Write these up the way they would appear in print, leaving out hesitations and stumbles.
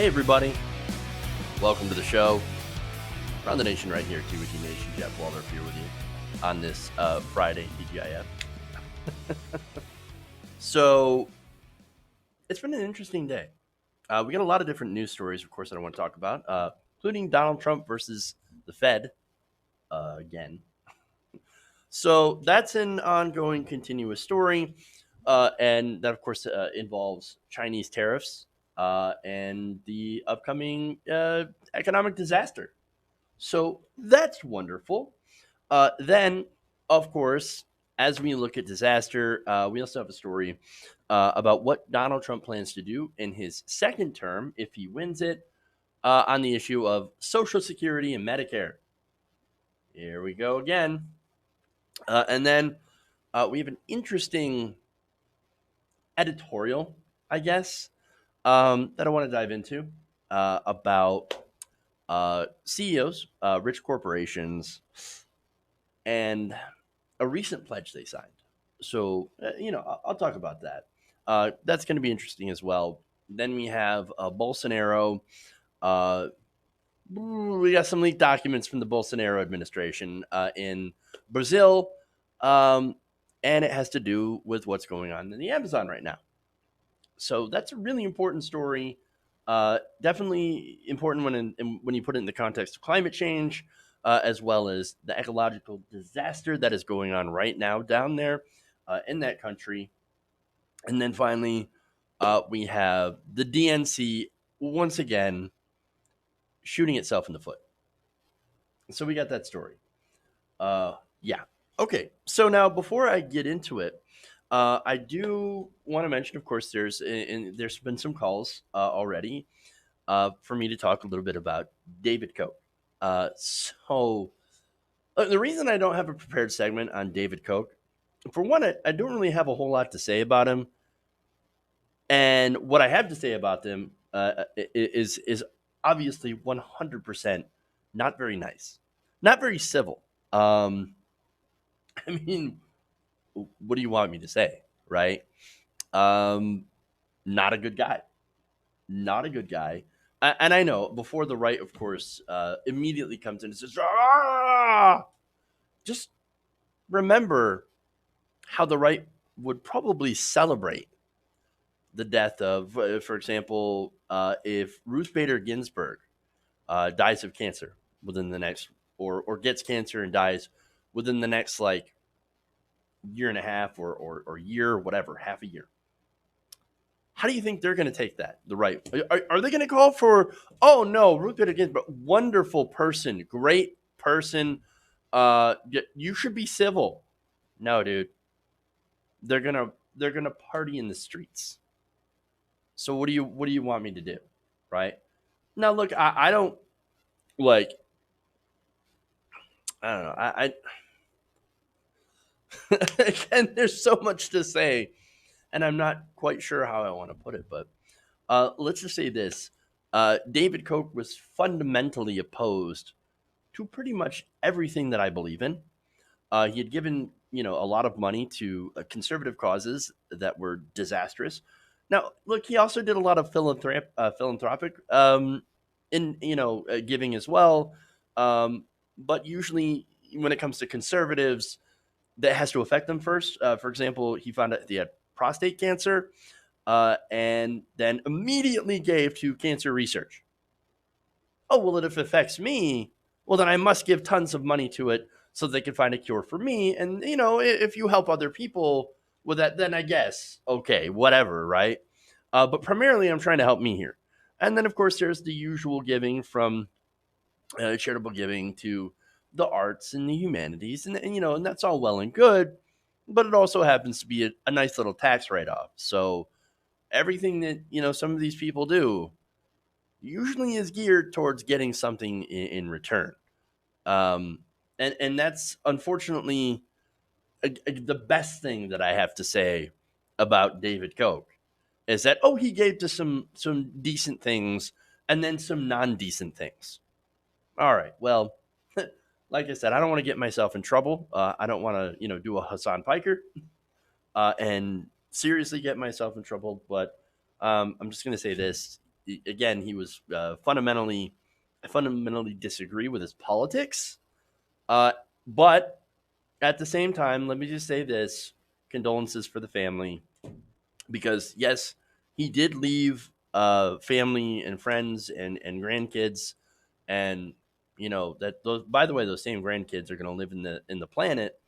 Hey everybody, welcome to the show. Around the nation right here, TWT Nation. Jeff Waldorf here with you on this Friday, TGIF. So, it's been an interesting day. We got a lot of different news stories, of course, that I want to talk about, including Donald Trump versus the Fed again. So, that's an ongoing, continuous story. And that, of course, involves Chinese tariffs and the upcoming economic disaster. So that's wonderful. Then, of course, as we look at disaster, we also have a story about what Donald Trump plans to do in his second term if he wins it on the issue of Social Security and Medicare. Here we go again. And then we have an interesting editorial, I guess, that I want to dive into about CEOs, rich corporations, and a recent pledge they signed. So, I'll talk about that. That's going to be interesting as well. Then we have Bolsonaro. We got some leaked documents from the Bolsonaro administration in Brazil, and it has to do with what's going on in the Amazon right now. So that's a really important story. Definitely important when you put it in the context of climate change, as well as the ecological disaster that is going on right now down there in that country. And then finally, we have the DNC once again shooting itself in the foot. So we got that story. Yeah. Okay. So now before I get into it, I do want to mention, of course, there's been some calls already for me to talk a little bit about David Koch. The reason I don't have a prepared segment on David Koch, for one, I don't really have a whole lot to say about him, and what I have to say about him is obviously 100% not very nice, not very civil. I mean, what do you want me to say, right? Not a good guy. Not a good guy. And I know before the right, of course, immediately comes in and says, just remember how the right would probably celebrate the death of, for example, if Ruth Bader Ginsburg dies of cancer within the next, or gets cancer and dies within the next like year and a half or year, whatever, half a year. How do you think they're going to take that? The right? Are they going to call for, oh no, Ruth Bader Ginsburg, wonderful person, great person. You should be civil. No, dude. They're gonna party in the streets. So what do you want me to do? Right? Now look, I don't like, I don't know. I again, there's so much to say, and I'm not quite sure how I want to put it, but let's just say this. David Koch was fundamentally opposed to pretty much everything that I believe in. He had given, a lot of money to conservative causes that were disastrous. Now, look, he also did a lot of philanthropic giving as well. But usually when it comes to conservatives, that has to affect them first. For example, he found out he had prostate cancer and then immediately gave to cancer research. Oh, well, if it affects me, well, then I must give tons of money to it so they can find a cure for me. And, if you help other people with that, then I guess, okay, whatever, right? But primarily, I'm trying to help me here. And then, of course, there's the usual giving from charitable giving to the arts and the humanities. And that's all well and good. But it also happens to be a nice little tax write-off. So everything that, some of these people do usually is geared towards getting something in return. And that's unfortunately the best thing that I have to say about David Koch is that, he gave to some decent things and then some non-decent things. All right, well, like I said, I don't want to get myself in trouble. I don't want to, do a Hassan Piker and seriously get myself in trouble. But I'm just going to say this. again, he was fundamentally, I fundamentally disagree with his politics. But at the same time, let me just say this: condolences for the family, because yes, he did leave family and friends and grandkids, and that those. By the way, those same grandkids are going to live in the planet,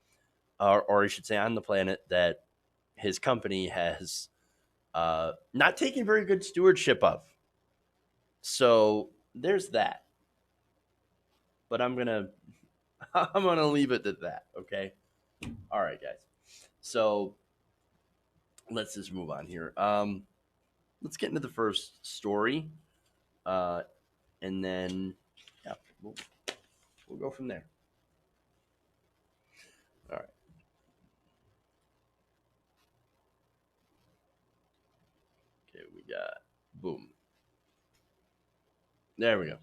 or I should say, on the planet that his company has not taken very good stewardship of. So there's that. But I'm gonna leave it at that. Okay. All right, guys. So let's just move on here. Let's get into the first story, uh, and then yeah, we'll go from there. All right. Okay, we got boom. There we go.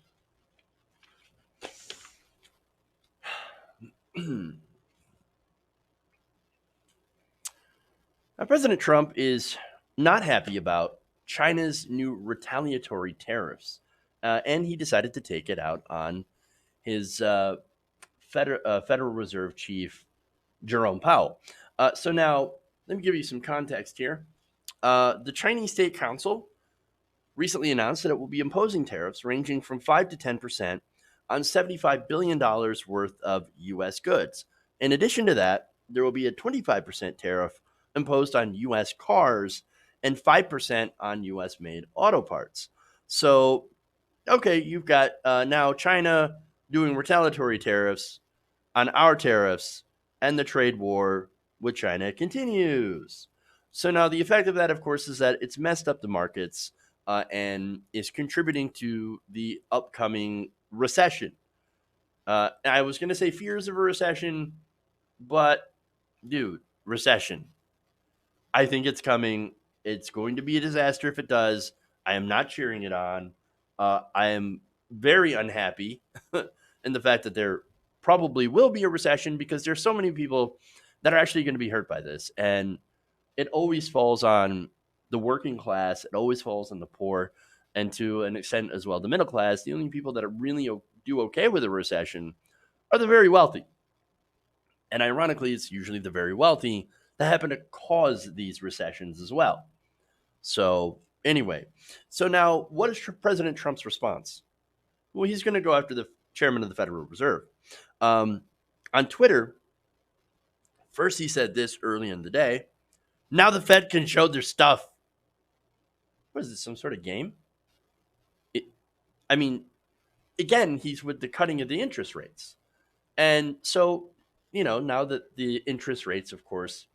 Now, President Trump is not happy about China's new retaliatory tariffs, and he decided to take it out on his Federal Reserve Chief Jerome Powell. So now, let me give you some context here. The Chinese State Council recently announced that it will be imposing tariffs ranging from 5 to 10% on $75 billion worth of U.S. goods. In addition to that, there will be a 25% tariff imposed on U.S. cars and 5% on U.S. made auto parts. So, okay, you've got now China doing retaliatory tariffs on our tariffs, and the trade war with China continues. So now the effect of that, of course, is that it's messed up the markets and is contributing to the upcoming recession. I was going to say fears of a recession, but dude, recession. I think it's coming. It's going to be a disaster if it does. I am not cheering it on. I am very unhappy in the fact that there probably will be a recession, because there's so many people that are actually going to be hurt by this. And it always falls on the working class. It always falls on the poor, and to an extent as well, the middle class. The only people that are really do okay with a recession are the very wealthy. And ironically, it's usually the very wealthy that happen to cause these recessions as well. So anyway, so now what is President Trump's response? Well, he's going to go after the chairman of the Federal Reserve. On Twitter, first he said this early in the day: now the Fed can show their stuff. What is this, some sort of game? I mean, again, he's with the cutting of the interest rates. And so, now that the interest rates, of course,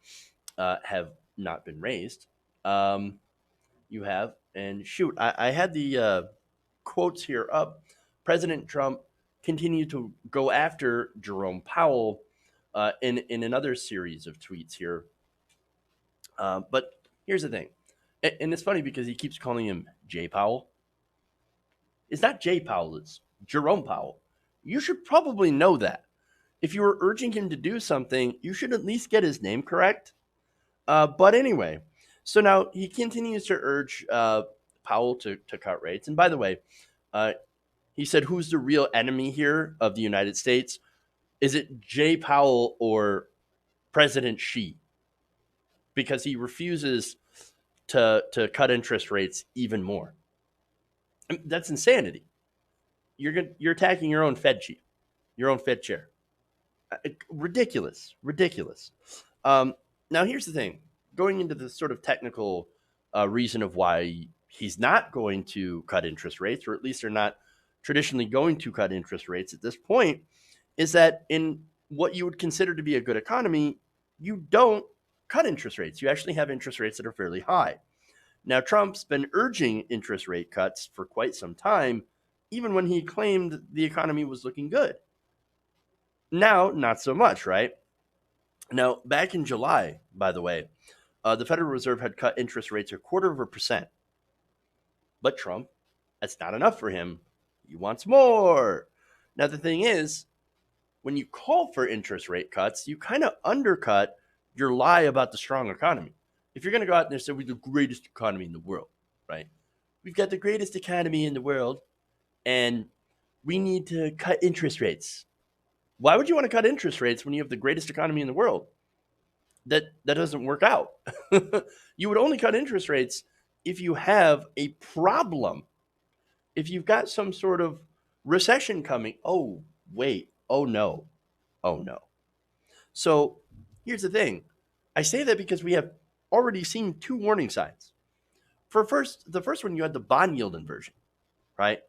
have not been raised, you have, and shoot, I had the quotes here up. President Trump continued to go after Jerome Powell in another series of tweets here. But here's the thing. And it's funny because he keeps calling him Jay Powell. It's not Jay Powell, it's Jerome Powell. You should probably know that. If you were urging him to do something, you should at least get his name correct. But anyway, so now he continues to urge Powell to cut rates. And by the way, he said, who's the real enemy here of the United States? Is it Jay Powell or President Xi? Because he refuses to cut interest rates even more. I mean, that's insanity. You're attacking your own Fed chief, your own Fed chair. Ridiculous. Now here's the thing. Going into the sort of technical reason of why he's not going to cut interest rates, or at least they're not traditionally going to cut interest rates at this point, is that in what you would consider to be a good economy, you don't cut interest rates. You actually have interest rates that are fairly high. Now, Trump's been urging interest rate cuts for quite some time, even when he claimed the economy was looking good. Now, not so much, right? Now, back in July, by the way, the Federal Reserve had cut interest rates 0.25%. But Trump, that's not enough for him. He wants more. Now, the thing is, when you call for interest rate cuts, you kind of undercut your lie about the strong economy. If you're going to go out there and say we're the greatest economy in the world, right? we've got the greatest economy in the world, and we need to cut interest rates. Why would you want to cut interest rates when you have the greatest economy in the world? That doesn't work out. You would only cut interest rates if you have a problem. If you've got some sort of recession coming. Oh, wait. Oh no. Oh no. So here's the thing. I say that because we have already seen two warning signs. The first one, you had the bond yield inversion, right?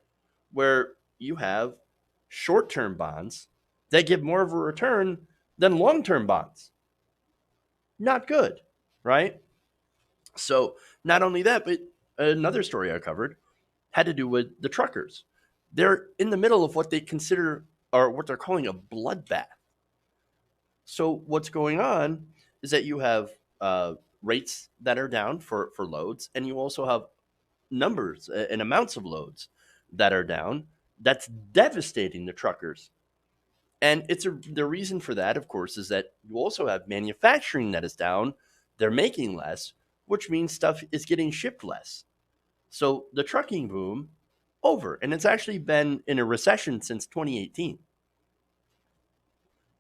Where you have short-term bonds that give more of a return than long-term bonds. Not good, right? So not only that, but another story I covered had to do with the truckers. They're in the middle of what they consider, or what they're calling, a bloodbath. So what's going on is that you have rates that are down for loads, and you also have numbers and amounts of loads that are down. That's devastating the truckers. And the reason for that, of course, is that you also have manufacturing that is down. They're making less, which means stuff is getting shipped less. So the trucking boom over, and it's actually been in a recession since 2018.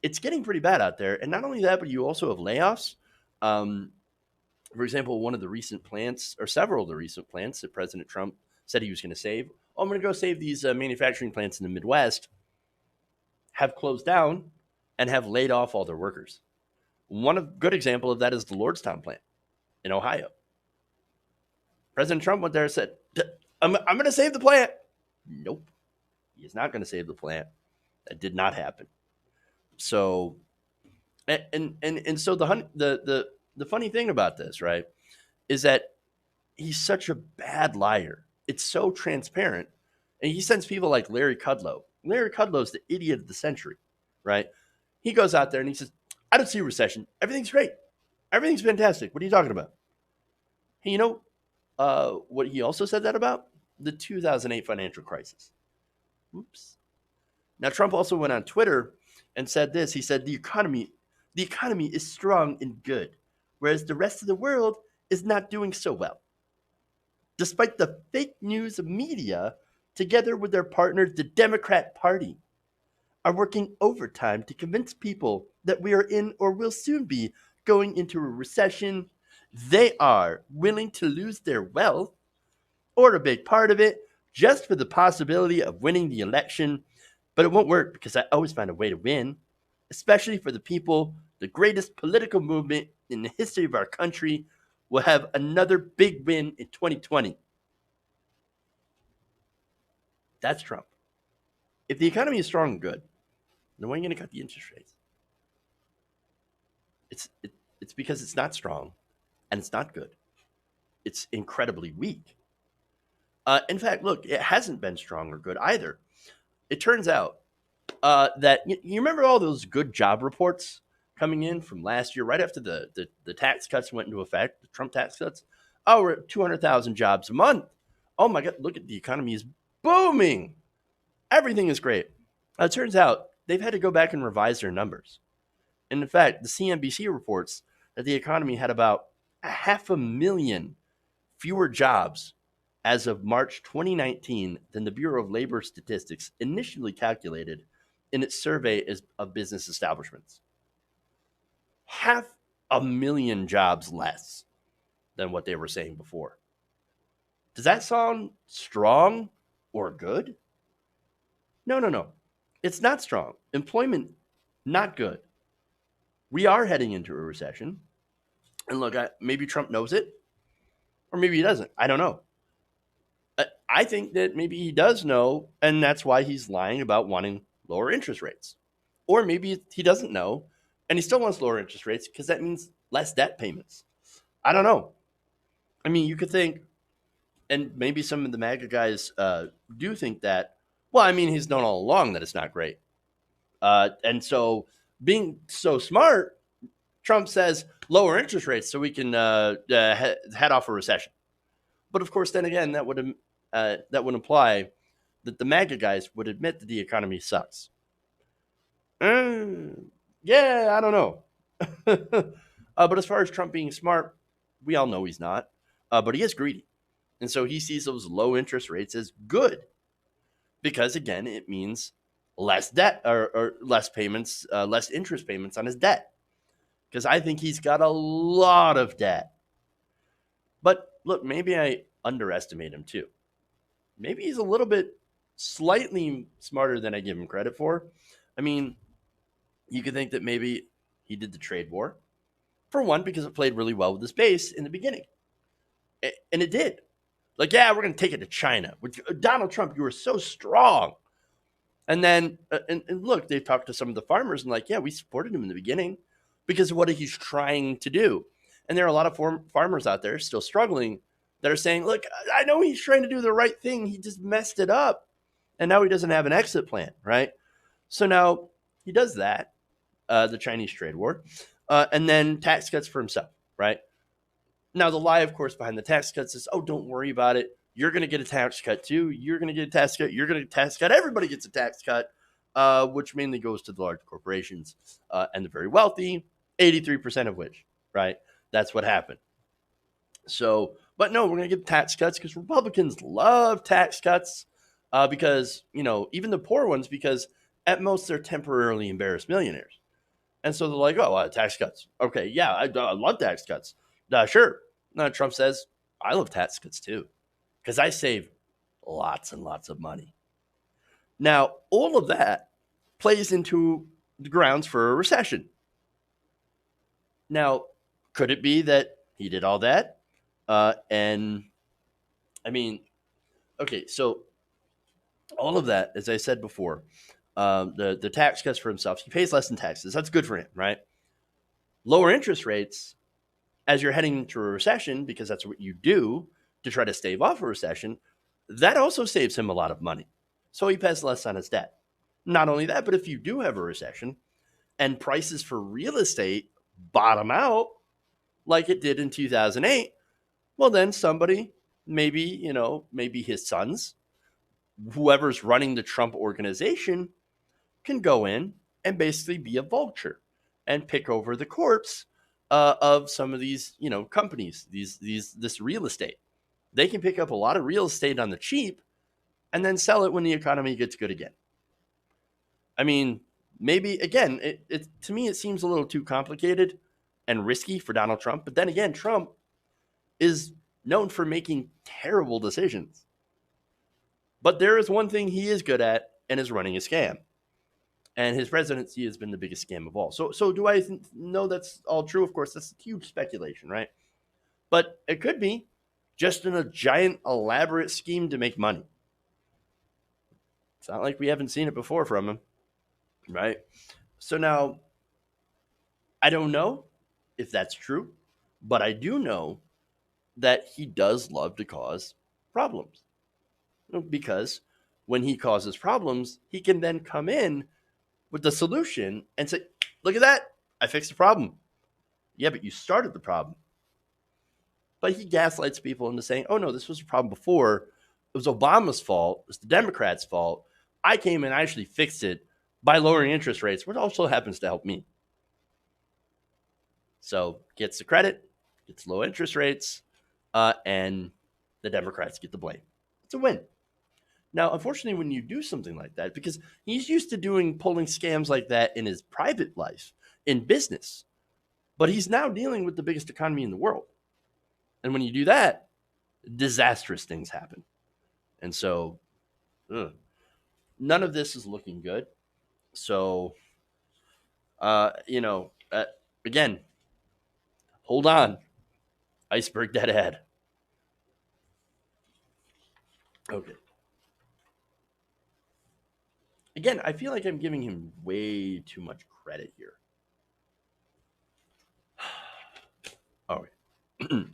It's getting pretty bad out there. And not only that, but you also have layoffs. For example, one of the recent plants, or several of the recent plants that President Trump said he was going to save. Oh, I'm going to go save these manufacturing plants in the Midwest, have closed down and have laid off all their workers. Good example of that is the Lordstown plant in Ohio. President Trump went there and said, I'm going to save the plant. Nope. He is not going to save the plant. That did not happen. So, and so the funny thing about this, right, is that he's such a bad liar. It's so transparent. And he sends people like Larry Kudlow. Larry Kudlow's the idiot of the century, right? He goes out there and he says, I don't see a recession. Everything's great. Everything's fantastic. What are you talking about? Hey, you know what he also said that about? The 2008 financial crisis. Oops. Now, Trump also went on Twitter and said this. He said, the economy is strong and good, whereas the rest of the world is not doing so well. Despite the fake news media, together with their partners, the Democrat Party, are working overtime to convince people that we are in or will soon be going into a recession. They are willing to lose their wealth or a big part of it just for the possibility of winning the election. But it won't work because I always find a way to win, especially for the people. The greatest political movement in the history of our country will have another big win in 2020. That's Trump. If the economy is strong and good, then why are you going to cut the interest rates? It's because it's not strong and it's not good. It's incredibly weak. In fact, look, it hasn't been strong or good either. It turns out that you remember all those good job reports coming in from last year, right after the tax cuts went into effect, the Trump tax cuts. Oh, we're at 200,000 jobs a month. Oh my God, look at the economy is booming. Everything is great. It turns out they've had to go back and revise their numbers. And in fact, the CNBC reports that the economy had about 500,000 fewer jobs as of March 2019 than the Bureau of Labor Statistics initially calculated in its survey of business establishments. 500,000 jobs less than what they were saying before. Does that sound strong or good? No. It's not strong. Employment, not good. We are heading into a recession. And look, maybe Trump knows it, or maybe he doesn't. I don't know. I think that maybe he does know, and that's why he's lying about wanting lower interest rates. Or maybe he doesn't know, and he still wants lower interest rates because that means less debt payments. I don't know. I mean, you could think, and maybe some of the MAGA guys do think that, well, I mean, he's known all along that it's not great. And so being so smart, Trump says lower interest rates so we can head off a recession. But of course, then again, that would imply that the MAGA guys would admit that the economy sucks. Yeah, I don't know. But as far as Trump being smart, we all know he's not. But he is greedy. And so he sees those low interest rates as good because, again, it means less debt or less payments, less interest payments on his debt. Because I think he's got a lot of debt. But look, maybe I underestimate him too. Maybe he's a little bit slightly smarter than I give him credit for. I mean, you could think that maybe he did the trade war, for one, because it played really well with his base in the beginning. And it did. Like, yeah, we're going to take it to China. Donald Trump, you were so strong. And then, and look, they've talked to some of the farmers and like, yeah, we supported him in the beginning because of what he's trying to do. And there are a lot of farmers out there still struggling that are saying, look, I know he's trying to do the right thing. He just messed it up. And now he doesn't have an exit plan, right? So now he does that, the Chinese trade war, and then tax cuts for himself, right? Now, the lie, of course, behind the tax cuts is, oh, don't worry about it. You're going to get a tax cut too. You're going to get a tax cut. You're going to get a tax cut. Everybody gets a tax cut, which mainly goes to the large corporations and the very wealthy, 83% of which, right? That's what happened. So, but no, we're going to get tax cuts because Republicans love tax cuts because, even the poor ones, because at most they're temporarily embarrassed millionaires. And so they're like, oh, tax cuts. Okay, yeah, I love tax cuts. Sure. Trump says, I love tax cuts too, because I save lots and lots of money. Now, all of that plays into the grounds for a recession. Now, could it be that he did all that? And I mean, okay, so all of that, as I said before, the tax cuts for himself, he pays less in taxes. That's good for him, right? Lower interest rates as you're heading into a recession, because that's what you do to try to stave off a recession, that also saves him a lot of money. So he pays less on his debt. Not only that, but if you do have a recession and prices for real estate bottom out like it did in 2008, well, then somebody, maybe his sons, whoever's running the Trump organization, can go in and basically be a vulture and pick over the corpse of some of these, companies, this real estate. They can pick up a lot of real estate on the cheap and then sell it when the economy gets good again. I mean, maybe, again, it to me, it seems a little too complicated and risky for Donald Trump. But then again, Trump is known for making terrible decisions. But there is one thing he is good at, and is running a scam. And his presidency has been the biggest scam of all. So do I know that's all true? Of course, that's huge speculation, right? But it could be just in a giant, elaborate scheme to make money. It's not like we haven't seen it before from him, right? So now, I don't know if that's true, but I do know that he does love to cause problems. Because when he causes problems, he can then come in with the solution and say, look at that, I fixed the problem. Yeah, but you started the problem. But he gaslights people into saying, oh no, this was a problem before. It was Obama's fault. It was the Democrats' fault. I came and I actually fixed it by lowering interest rates, which also happens to help me. So gets the credit, gets low interest rates, and the Democrats get the blame. It's a win. Now, unfortunately, when you do something like that, because he's used to pulling scams like that in his private life, in business, but he's now dealing with the biggest economy in the world. And when you do that, disastrous things happen. And so, none of this is looking good. So, again, hold on. Iceberg dead ahead. Okay. Again, I feel like I'm giving him way too much credit here. All right.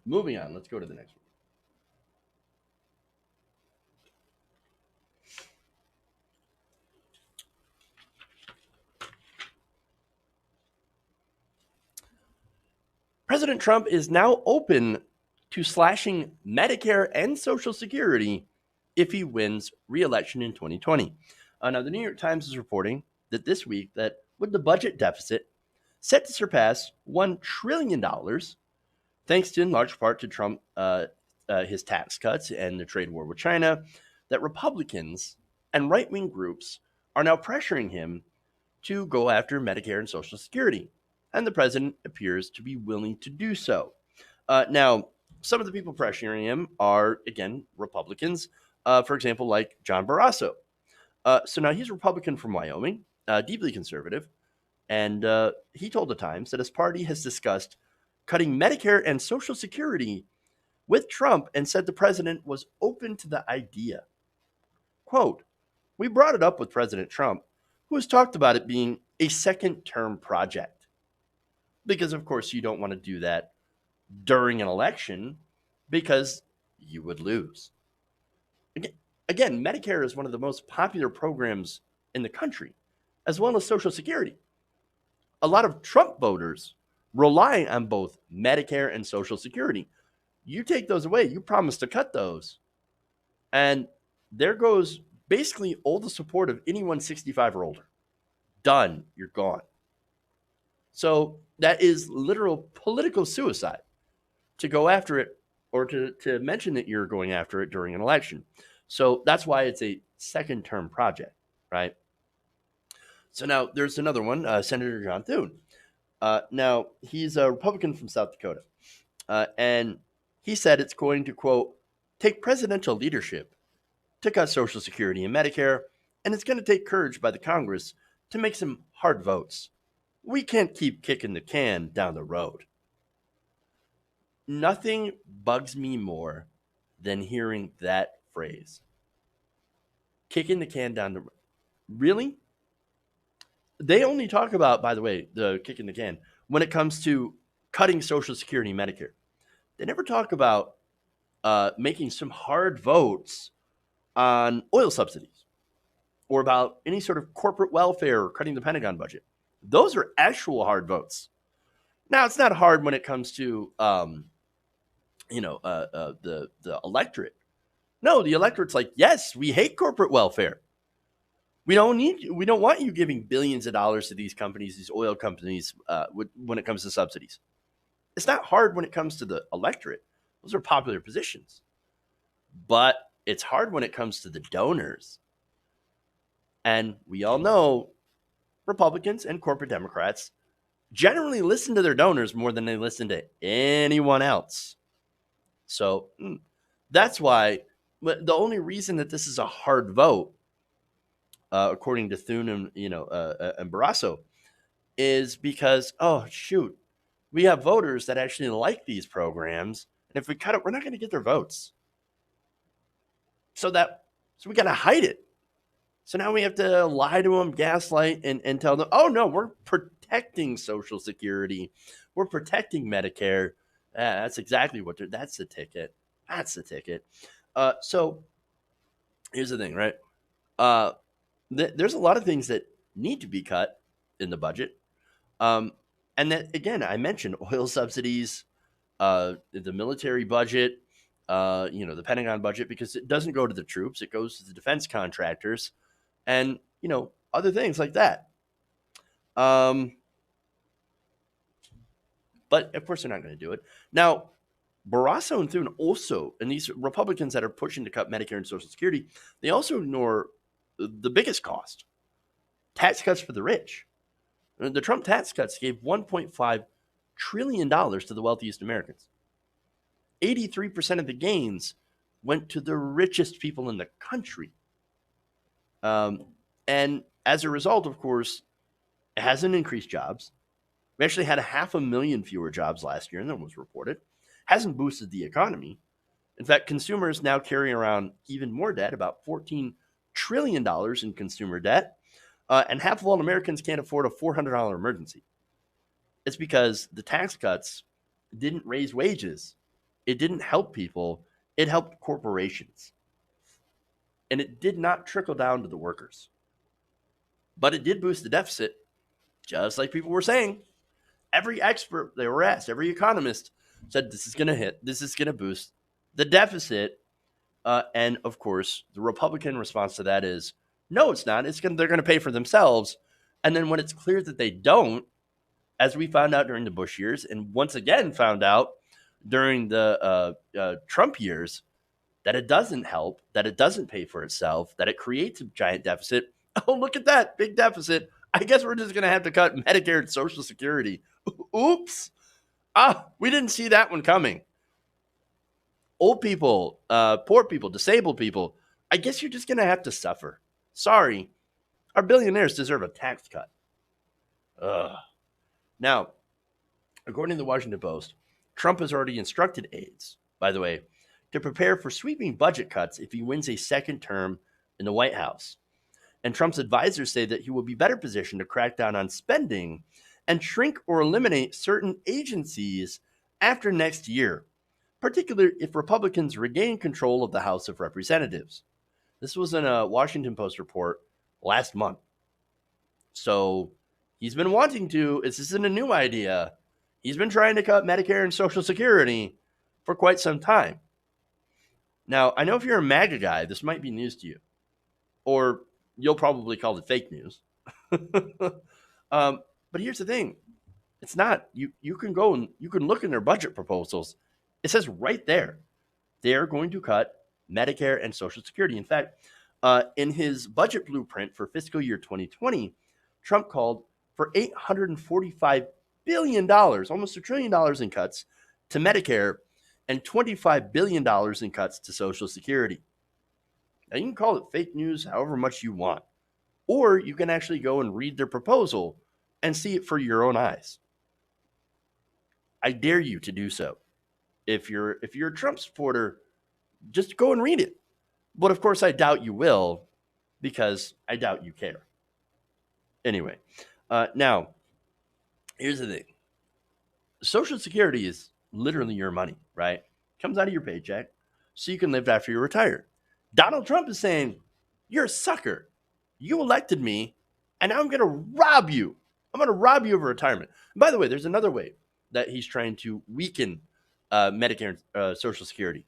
Moving on. Let's go to the next one. President Trump is now open to slashing Medicare and Social Security if he wins re-election in 2020. Now, the New York Times is reporting that this week that with the budget deficit set to surpass $1 trillion, thanks to in large part to Trump, his tax cuts and the trade war with China, that Republicans and right-wing groups are now pressuring him to go after Medicare and Social Security. And the president appears to be willing to do so. Now, some of the people pressuring him are, again, Republicans. For example, like John Barrasso. So now he's a Republican from Wyoming, deeply conservative. And he told the Times that his party has discussed cutting Medicare and Social Security with Trump and said the president was open to the idea. Quote, "We brought it up with President Trump, who has talked about it being a second-term project." Because, of course, you don't want to do that during an election because you would lose. Again, Medicare is one of the most popular programs in the country, as well as Social Security. A lot of Trump voters rely on both Medicare and Social Security. You take those away, you promise to cut those, and there goes basically all the support of anyone 65 or older. Done. You're gone. So that is literal political suicide to go after it or to mention that you're going after it during an election. So that's why it's a second-term project, right? So now there's another one, Senator John Thune. Now, he's a Republican from South Dakota. And he said it's going to, quote, take presidential leadership to cut Social Security and Medicare, and it's going to take courage by the Congress to make some hard votes. We can't keep kicking the can down the road. Nothing bugs me more than hearing that phrase. Kicking the can down the road. Really? They only talk about, by the way, the kicking the can when it comes to cutting Social Security and Medicare. They never talk about making some hard votes on oil subsidies or about any sort of corporate welfare or cutting the Pentagon budget. Those are actual hard votes. Now, it's not hard when it comes to, the electorate. No, the electorate's like, yes, we hate corporate welfare. We don't want you giving billions of dollars to these companies, these oil companies, when it comes to subsidies. It's not hard when it comes to the electorate. Those are popular positions. But it's hard when it comes to the donors. And we all know Republicans and corporate Democrats generally listen to their donors more than they listen to anyone else. So that's why the only reason that this is a hard vote, according to Thune and Barrasso, is because, oh shoot, we have voters that actually like these programs, and if we cut it, we're not going to get their votes. So we got to hide it. So now we have to lie to them, gaslight, and tell them, oh no, we're protecting Social Security, we're protecting Medicare. That's exactly what that's the ticket. That's the ticket. So here's the thing, right? There's a lot of things that need to be cut in the budget. And that, again, I mentioned oil subsidies, the military budget, the Pentagon budget, because it doesn't go to the troops. It goes to the defense contractors and, other things like that. But of course, they're not going to do it. Now, Barrasso and Thune also, and these Republicans that are pushing to cut Medicare and Social Security, they also ignore the biggest cost, tax cuts for the rich. The Trump tax cuts gave $1.5 trillion to the wealthiest Americans. 83% of the gains went to the richest people in the country. And as a result, of course, it hasn't increased jobs. We actually had 500,000 fewer jobs last year than was reported. Hasn't boosted the economy. In fact, consumers now carry around even more debt, about $14 trillion in consumer debt. And half of all Americans can't afford a $400 emergency. It's because the tax cuts didn't raise wages. It didn't help people. It helped corporations. And it did not trickle down to the workers. But it did boost the deficit, just like people were saying. Every expert they were asked, every economist said this is going to boost the deficit. And of course, the Republican response to that is, no, it's not. They're going to pay for themselves. And then when it's clear that they don't, as we found out during the Bush years, and once again found out during the Trump years, that it doesn't help, that it doesn't pay for itself, that it creates a giant deficit. Oh, look at that big deficit. I guess we're just going to have to cut Medicare and Social Security. Oops. We didn't see that one coming. Old people, poor people, disabled people, I guess you're just going to have to suffer. Sorry. Our billionaires deserve a tax cut. Ugh. Now, according to the Washington Post, Trump has already instructed aides, by the way, to prepare for sweeping budget cuts if he wins a second term in the White House. And Trump's advisors say that he will be better positioned to crack down on spending and shrink or eliminate certain agencies after next year, particularly if Republicans regain control of the House of Representatives. This was in a Washington Post report last month. So he's been wanting to. This isn't a new idea. He's been trying to cut Medicare and Social Security for quite some time. Now, I know if you're a MAGA guy, this might be news to you, or you'll probably call it fake news. But here's the thing. It's not. You can go and you can look in their budget proposals. It says right there, they're going to cut Medicare and Social Security. In fact, in his budget blueprint for fiscal year 2020, Trump called for $845 billion, almost $1 trillion in cuts to Medicare and $25 billion in cuts to Social Security. Now, you can call it fake news however much you want, or you can actually go and read their proposal and see it for your own eyes. I dare you to do so. If you're a Trump supporter, just go and read it. But of course, I doubt you will, because I doubt you care. Anyway, now, here's the thing. Social Security is literally your money, right? Comes out of your paycheck, so you can live after you're retired. Donald Trump is saying, you're a sucker. You elected me, and now I'm going to rob you. I'm going to rob you of retirement. And by the way, there's another way that he's trying to weaken Medicare and Social Security,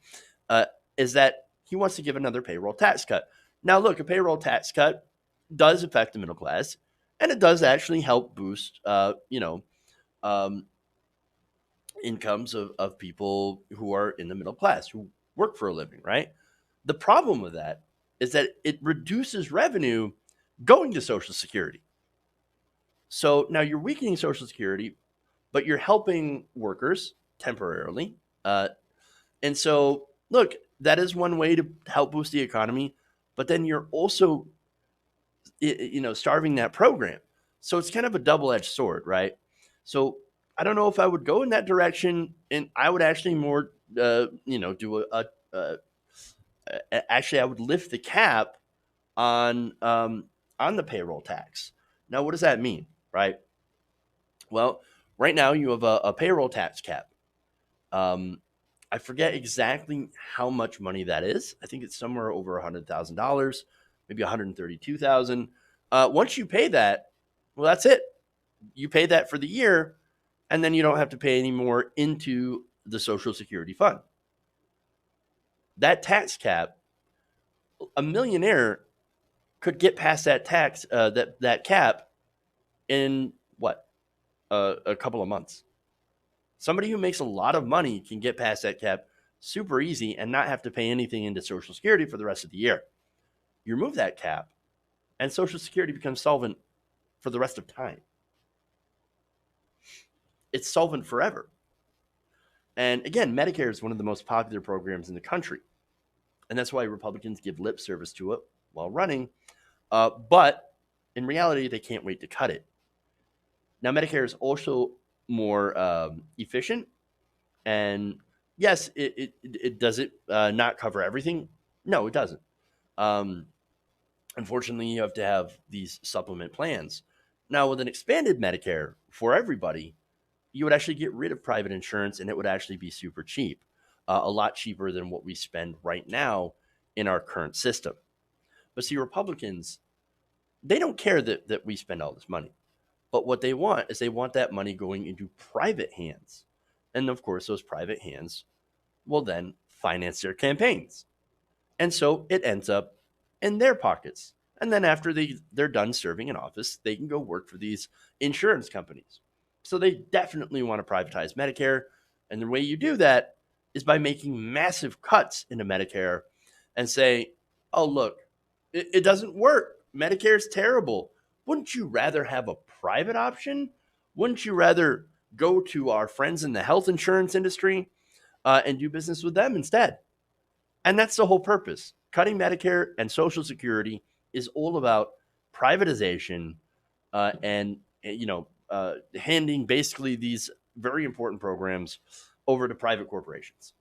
is that he wants to give another payroll tax cut. Now, look, a payroll tax cut does affect the middle class, and it does actually help boost, incomes of people who are in the middle class, who work for a living, right? The problem with that is that it reduces revenue going to Social Security. So now you're weakening Social Security, but you're helping workers temporarily. And so, look, that is one way to help boost the economy, but then you're also, starving that program. So it's kind of a double-edged sword, right? So I don't know if I would go in that direction, and I would actually more, do actually, I would lift the cap on the payroll tax. Now, what does that mean, right? Well, right now you have a payroll tax cap. I forget exactly how much money that is. I think it's somewhere over $100,000, maybe $132,000. Once you pay that, well, that's it. You pay that for the year, and then you don't have to pay any more into the Social Security fund. That tax cap, a millionaire could get past that tax, that cap in what? A couple of months. Somebody who makes a lot of money can get past that cap super easy and not have to pay anything into Social Security for the rest of the year. You remove that cap, and Social Security becomes solvent for the rest of time. It's solvent forever. And again, Medicare is one of the most popular programs in the country. And that's why Republicans give lip service to it while running. But in reality, they can't wait to cut it. Now, Medicare is also more efficient. And yes, it does it not cover everything. No, it doesn't. Unfortunately, you have to have these supplement plans. Now, with an expanded Medicare for everybody, you would actually get rid of private insurance, and it would actually be super cheap, a lot cheaper than what we spend right now in our current system. But see, Republicans, they don't care that we spend all this money. But what they want is they want that money going into private hands. And of course, those private hands will then finance their campaigns. And so it ends up in their pockets. And then after they're done serving in office, they can go work for these insurance companies. So they definitely want to privatize Medicare. And the way you do that is by making massive cuts into Medicare and say, oh, look, it doesn't work. Medicare is terrible. Wouldn't you rather have a private option? Wouldn't you rather go to our friends in the health insurance industry and do business with them instead? And that's the whole purpose. Cutting Medicare and Social Security is all about privatization and handing basically these very important programs over to private corporations.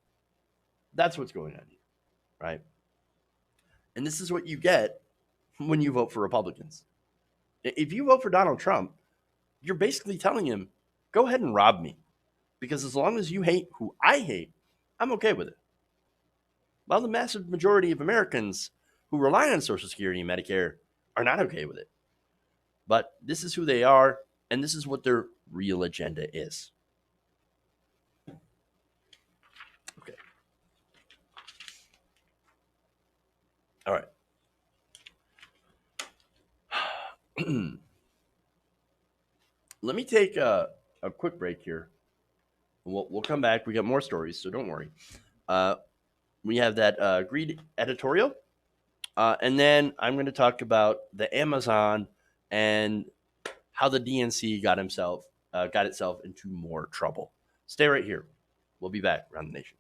That's what's going on here, right? And this is what you get when you vote for Republicans. If you vote for Donald Trump, you're basically telling him, go ahead and rob me. Because as long as you hate who I hate, I'm okay with it. Well, the massive majority of Americans who rely on Social Security and Medicare are not okay with it. But this is who they are, and this is what their real agenda is. Okay. All right. Let me take a quick break here. We'll come back. We got more stories, so don't worry. We have that greed editorial, and then I'm going to talk about the Amazon and how the DNC got itself into more trouble. Stay right here. We'll be back around the nation.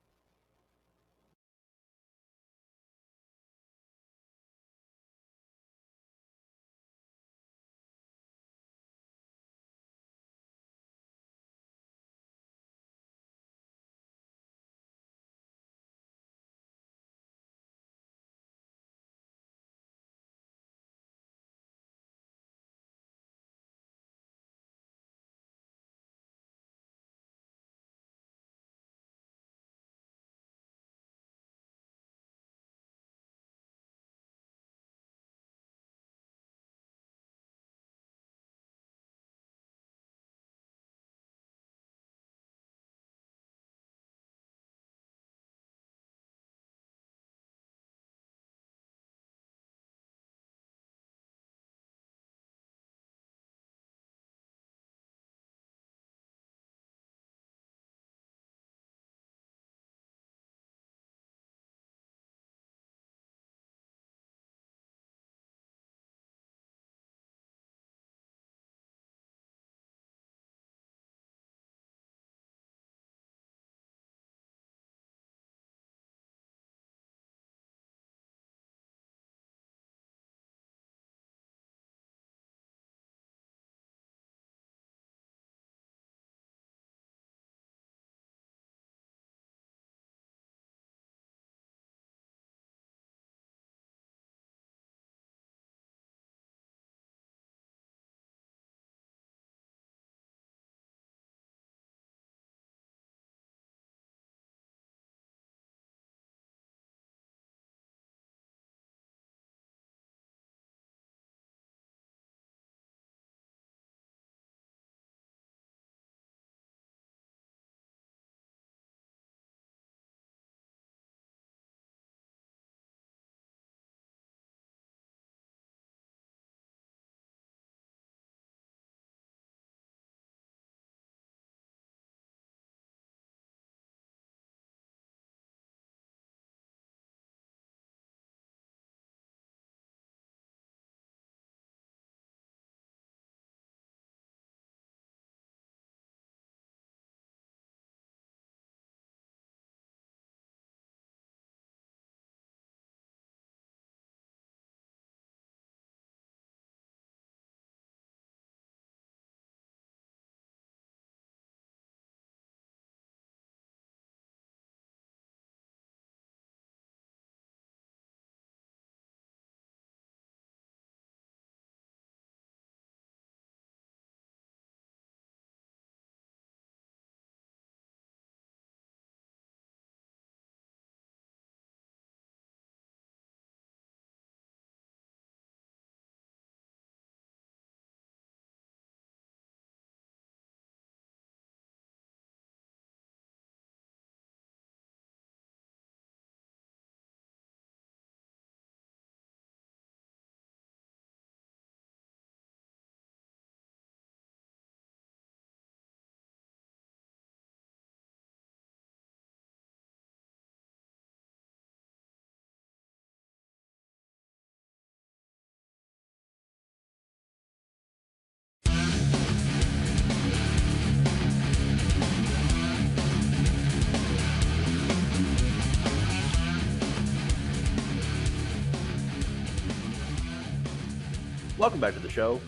Welcome back to the show.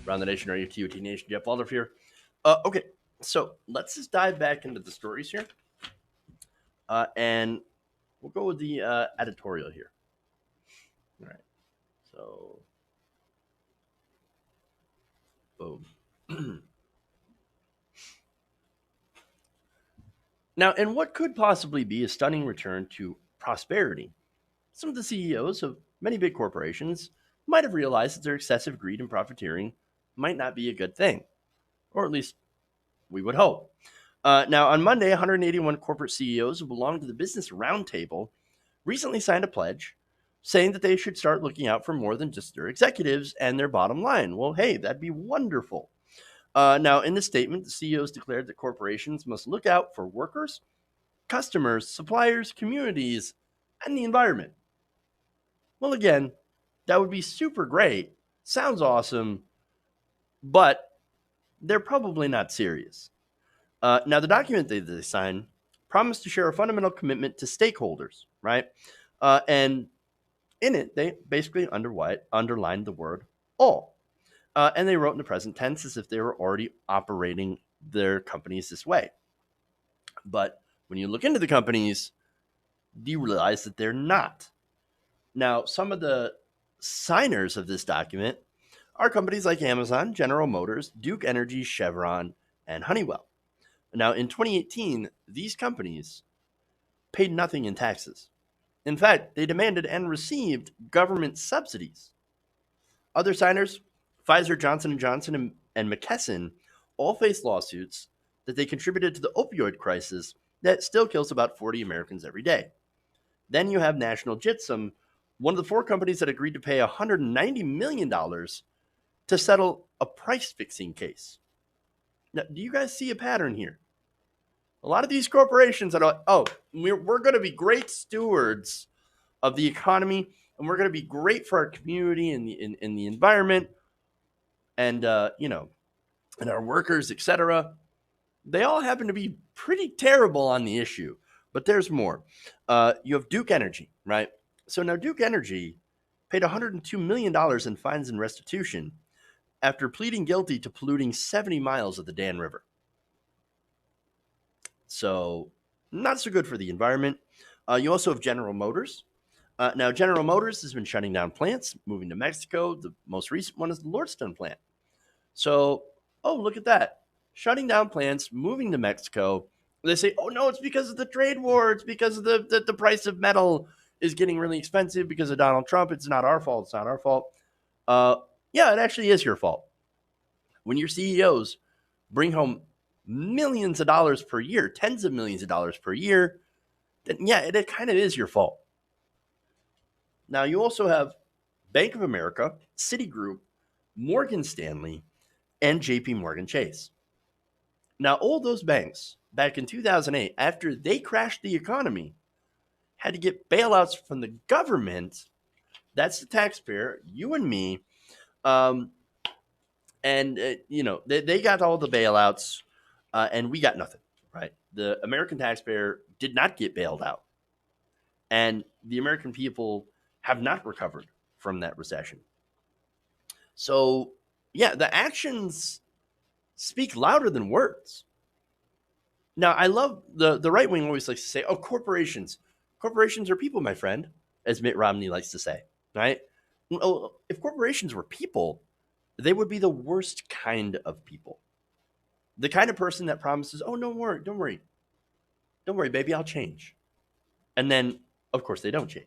Around the Nation, RUTUT Nation, Jeff Waldorf here. Okay, so let's just dive back into the stories here. And we'll go with the editorial here. All right, so boom. Now, in what could possibly be a stunning return to prosperity, some of the CEOs of many big corporations might have realized that their excessive greed and profiteering might not be a good thing, or at least we would hope. Now, on Monday, 181 corporate CEOs who belong to the Business Roundtable recently signed a pledge saying that they should start looking out for more than just their executives and their bottom line. Well, hey, that'd be wonderful. Now, in the statement, the CEOs declared that corporations must look out for workers, customers, suppliers, communities, and the environment. Well, again, that would be super great. Sounds awesome, but they're probably not serious. Now, the document they signed promised to share a fundamental commitment to stakeholders, right? And in it, they basically underlined the word all. And they wrote in the present tense as if they were already operating their companies this way. But when you look into the companies, you realize that they're not. Now, some of the signers of this document are companies like Amazon, General Motors, Duke Energy, Chevron, and Honeywell. Now, in 2018, these companies paid nothing in taxes. In fact, they demanded and received government subsidies. Other signers, Pfizer, Johnson & Johnson, and McKesson, all face lawsuits that they contributed to the opioid crisis that still kills about 40 Americans every day. Then you have National Gypsum, one of the 4 companies that agreed to pay $190 million to settle a price-fixing case. Now, do you guys see a pattern here? A lot of these corporations are like, oh, we're going to be great stewards of the economy, and we're going to be great for our community and the environment, and and our workers, etc. They all happen to be pretty terrible on the issue, but there's more. You have Duke Energy, right? So now Duke Energy paid $102 million in fines and restitution after pleading guilty to polluting 70 miles of the Dan River. So not so good for the environment. You also have General Motors. Now, General Motors has been shutting down plants, moving to Mexico. The most recent one is the Lordstown plant. So, oh, look at that. Shutting down plants, moving to Mexico. They say, oh, no, it's because of the trade war. It's because of the price of metal is getting really expensive because of Donald Trump. It's not our fault. It's not our fault. Yeah, it actually is your fault. When your CEOs bring home millions of dollars per year, tens of millions of dollars per year, then yeah, it kind of is your fault. Now, you also have Bank of America, Citigroup, Morgan Stanley, and JP Morgan Chase. Now, all those banks back in 2008, after they crashed the economy, had to get bailouts from the government. That's the taxpayer, you and me. They got all the bailouts, and we got nothing, right? The American taxpayer did not get bailed out. And the American people have not recovered from that recession. So, yeah, the actions speak louder than words. Now, I love the right wing always likes to say, oh, corporations are people, my friend, as Mitt Romney likes to say, right? Well, if corporations were people, they would be the worst kind of people. The kind of person that promises, oh, don't worry, baby, I'll change. And then, of course, they don't change.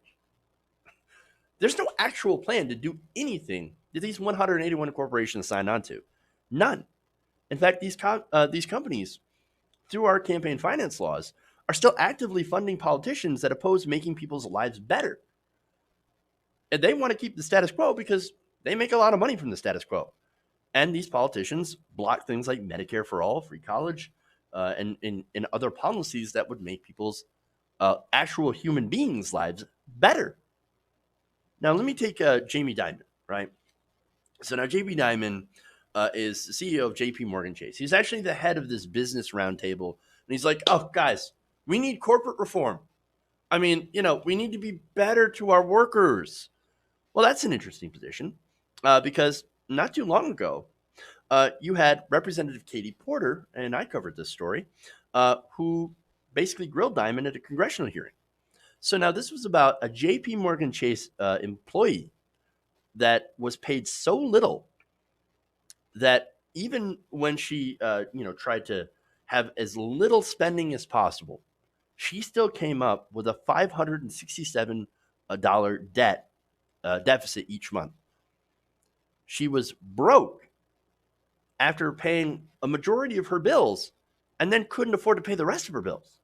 There's no actual plan to do anything that these 181 corporations signed on to. None. In fact, these companies, through our campaign finance laws, are still actively funding politicians that oppose making people's lives better. And they want to keep the status quo because they make a lot of money from the status quo. And these politicians block things like Medicare for all, free college, and other policies that would make people's actual human beings' lives better. Now, let me take Jamie Dimon, right? So now Jamie Dimon is the CEO of JP Morgan Chase. He's actually the head of this business roundtable. And he's like, oh, guys, we need corporate reform. I mean, we need to be better to our workers. Well, that's an interesting position. because not too long ago, you had Representative Katie Porter, and I covered this story, who basically grilled Diamond at a congressional hearing. So now this was about a J.P. Morgan Chase employee that was paid so little that even when she, tried to have as little spending as possible, she still came up with a $567 deficit each month. She was broke after paying a majority of her bills and then couldn't afford to pay the rest of her bills.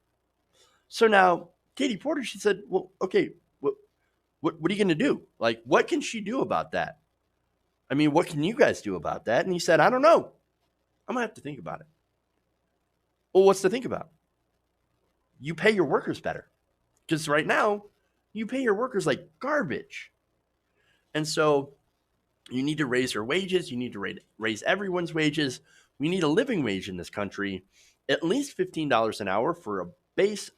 So now, Katie Porter, she said, well, okay, what are you going to do? Like, what can she do about that? I mean, what can you guys do about that? And he said, I don't know. I'm going to have to think about it. Well, what's to think about? You pay your workers better. Because right now, you pay your workers like garbage. And so you need to raise their wages. You need to raise everyone's wages. We need a living wage in this country, at least $15 an hour for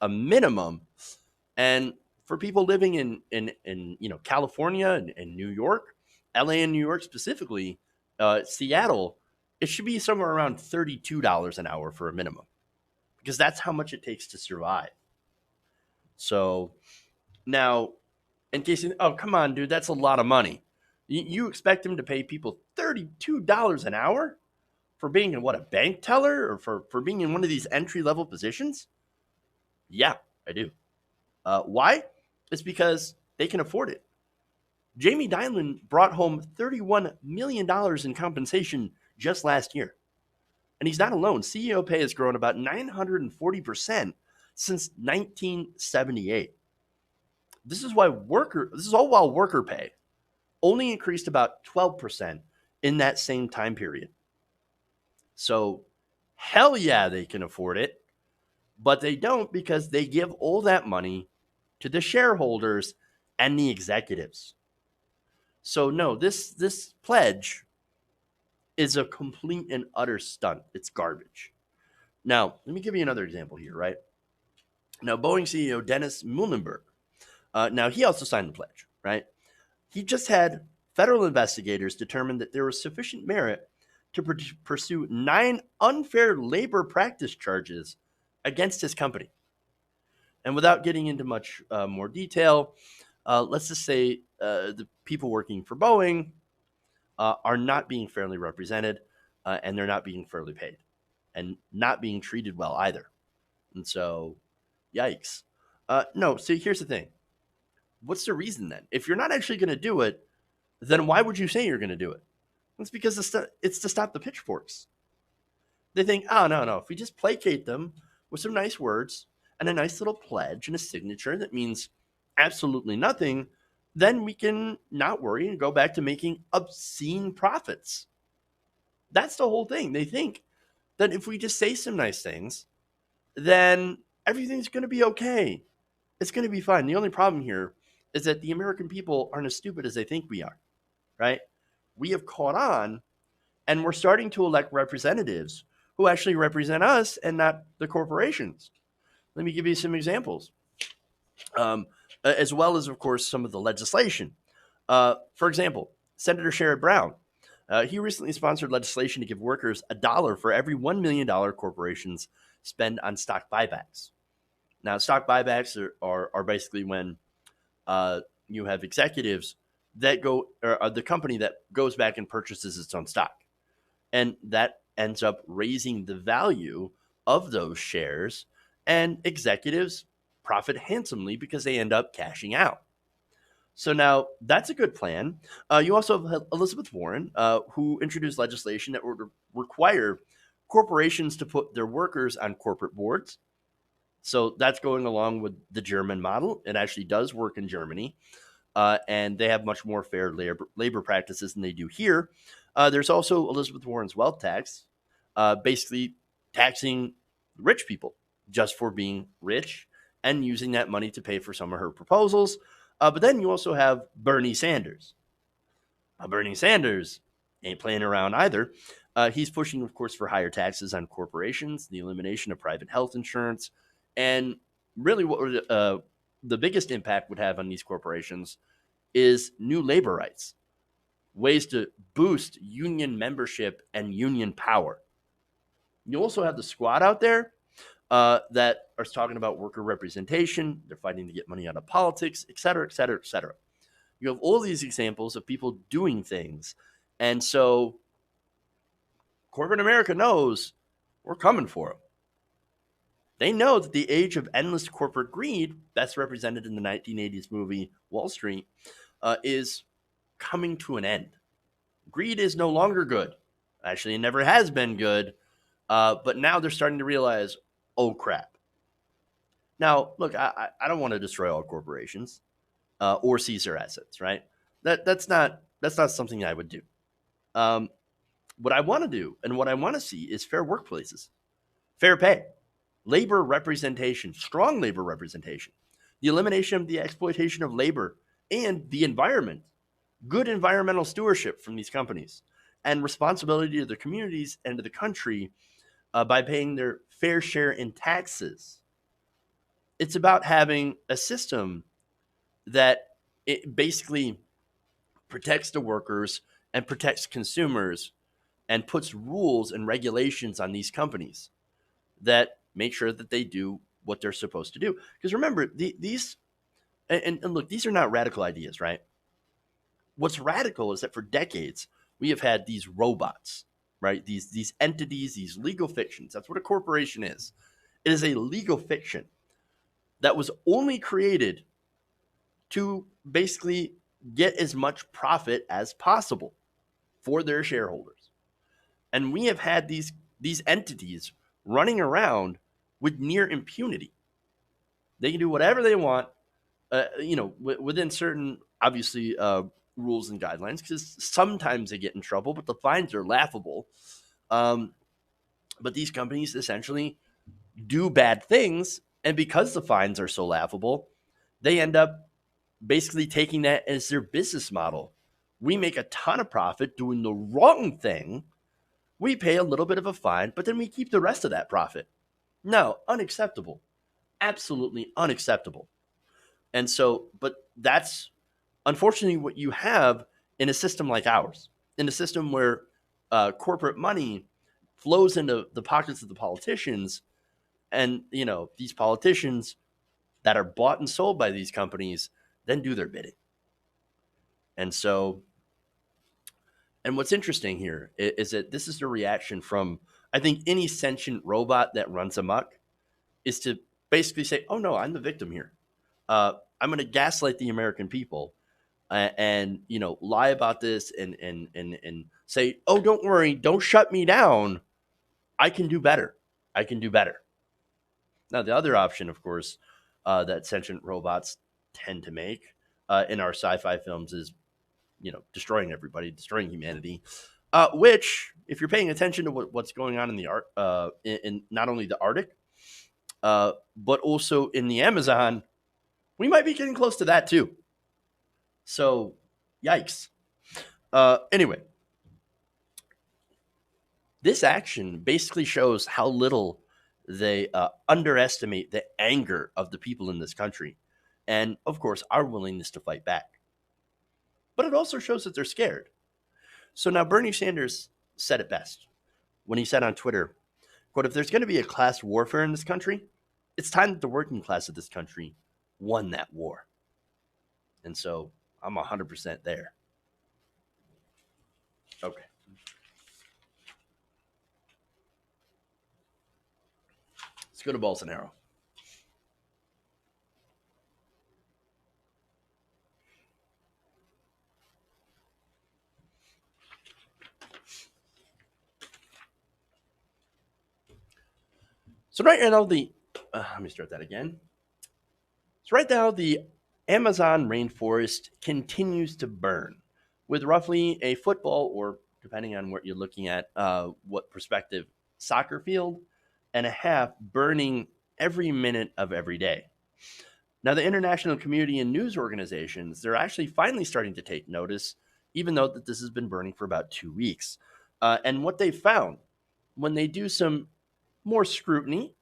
a minimum. And for people living in California and New York, LA and New York specifically, Seattle, it should be somewhere around $32 an hour for a minimum, because that's how much it takes to survive. So now, in case oh, come on, dude, that's a lot of money. You expect him to pay people $32 an hour for being a bank teller, or for being in one of these entry level positions? Yeah, I do. Why? It's because they can afford it. Jamie Dimon brought home $31 million in compensation just last year. And he's not alone. CEO pay has grown about 940% since 1978. This is all while worker pay only increased about 12% in that same time period. So, hell yeah, they can afford it, but they don't, because they give all that money to the shareholders and the executives. So no, this pledge is a complete and utter stunt. It's garbage. Now, let me give you another example here, right? Now, Boeing CEO Dennis Muilenburg, now he also signed the pledge, right? He just had federal investigators determine that there was sufficient merit to pursue 9 unfair labor practice charges against his company. And without getting into much more detail, let's just say the people working for Boeing are not being fairly represented, and they're not being fairly paid, and not being treated well either. And so, yikes. No, so here's the thing. What's the reason then? If you're not actually going to do it, then why would you say you're going to do it? It's because it's to stop the pitchforks. They think, oh, no, if we just placate them with some nice words and a nice little pledge and a signature that means absolutely nothing, then we can not worry and go back to making obscene profits. That's the whole thing. They think that if we just say some nice things, then everything's going to be okay. It's going to be fine. The only problem here is that the American people aren't as stupid as they think we are, right? We have caught on, and we're starting to elect representatives who actually represent us and not the corporations. Let me give you some examples, as well as, of course, some of the legislation. For example, Senator Sherrod Brown. He recently sponsored legislation to give workers $1 for every $1 million corporations spend on stock buybacks. Now, stock buybacks are basically when you have executives that go, or the company that goes back and purchases its own stock. And that ends up raising the value of those shares, and executives profit handsomely because they end up cashing out. So now that's a good plan. You also have Elizabeth Warren, who introduced legislation that would require corporations to put their workers on corporate boards. So that's going along with the German model. It actually does work in Germany, and they have much more fair labor practices than they do here. There's also Elizabeth Warren's wealth tax, basically taxing rich people just for being rich and using that money to pay for some of her proposals. But then you also have Bernie Sanders. Bernie Sanders ain't playing around either. He's pushing, of course, for higher taxes on corporations, the elimination of private health insurance, and really what the biggest impact would have on these corporations is new labor rights. ways to boost union membership and union power. You also have the squad out there that are talking about worker representation. They're fighting to get money out of politics, et cetera, et cetera, et cetera. You have all these examples of people doing things. And so corporate America knows we're coming for them. They know that the age of endless corporate greed, that's represented in the 1980s movie Wall Street, is coming to an end. Greed is no longer good. Actually, it never has been good. But now they're starting to realize, oh crap. Now, look, I don't want to destroy all corporations or seize their assets, right? That's not something I would do. What I want to do and what I want to see is fair workplaces, fair pay, labor representation, strong labor representation, the elimination of the exploitation of labor and the environment, good environmental stewardship from these companies, and responsibility to their communities and to the country by paying their fair share in taxes. It's about having a system that it basically protects the workers and protects consumers and puts rules and regulations on these companies that make sure that they do what they're supposed to do. Because remember, these and look, these are not radical ideas, right? What's radical is that for decades we have had these robots, right? These entities, these legal fictions. That's what a corporation is. It is a legal fiction that was only created to basically get as much profit as possible for their shareholders. And we have had these entities running around with near impunity. They can do whatever they want, within certain, obviously, rules and guidelines, because sometimes they get in trouble, but the fines are laughable. But these companies essentially do bad things, and because the fines are so laughable, they end up basically taking that as their business model. We make a ton of profit doing the wrong thing. We pay a little bit of a fine, but then we keep the rest of that profit. No, unacceptable. Absolutely unacceptable. And so, but that's unfortunately what you have in a system like ours, in a system where corporate money flows into the pockets of the politicians, and these politicians that are bought and sold by these companies then do their bidding. And so, and what's interesting here is that this is the reaction from, I think, any sentient robot that runs amok, is to basically say, oh no, I'm the victim here. I'm going to gaslight the American people and lie about this and say, oh, don't worry, don't shut me down. I can do better. I can do better. Now, the other option, of course, that sentient robots tend to make in our sci-fi films is, destroying everybody, destroying humanity. Which, if you're paying attention to what's going on in the in not only the Arctic, but also in the Amazon, we might be getting close to that too. So, yikes. Anyway, this action basically shows how little they underestimate the anger of the people in this country, and of course, our willingness to fight back. But it also shows that they're scared. So now Bernie Sanders said it best when he said on Twitter, quote, if there's going to be a class warfare in this country, it's time that the working class of this country won that war. And so I'm 100% there. Okay. Let's go to Bolsonaro. So right now let me start that again. So right now the Amazon rainforest continues to burn with roughly a football, or depending on what you're looking at, what perspective, soccer field and a half burning every minute of every day. Now, the international community and news organizations, they're actually finally starting to take notice, even though that this has been burning for about 2 weeks. And what they found when they do some more scrutiny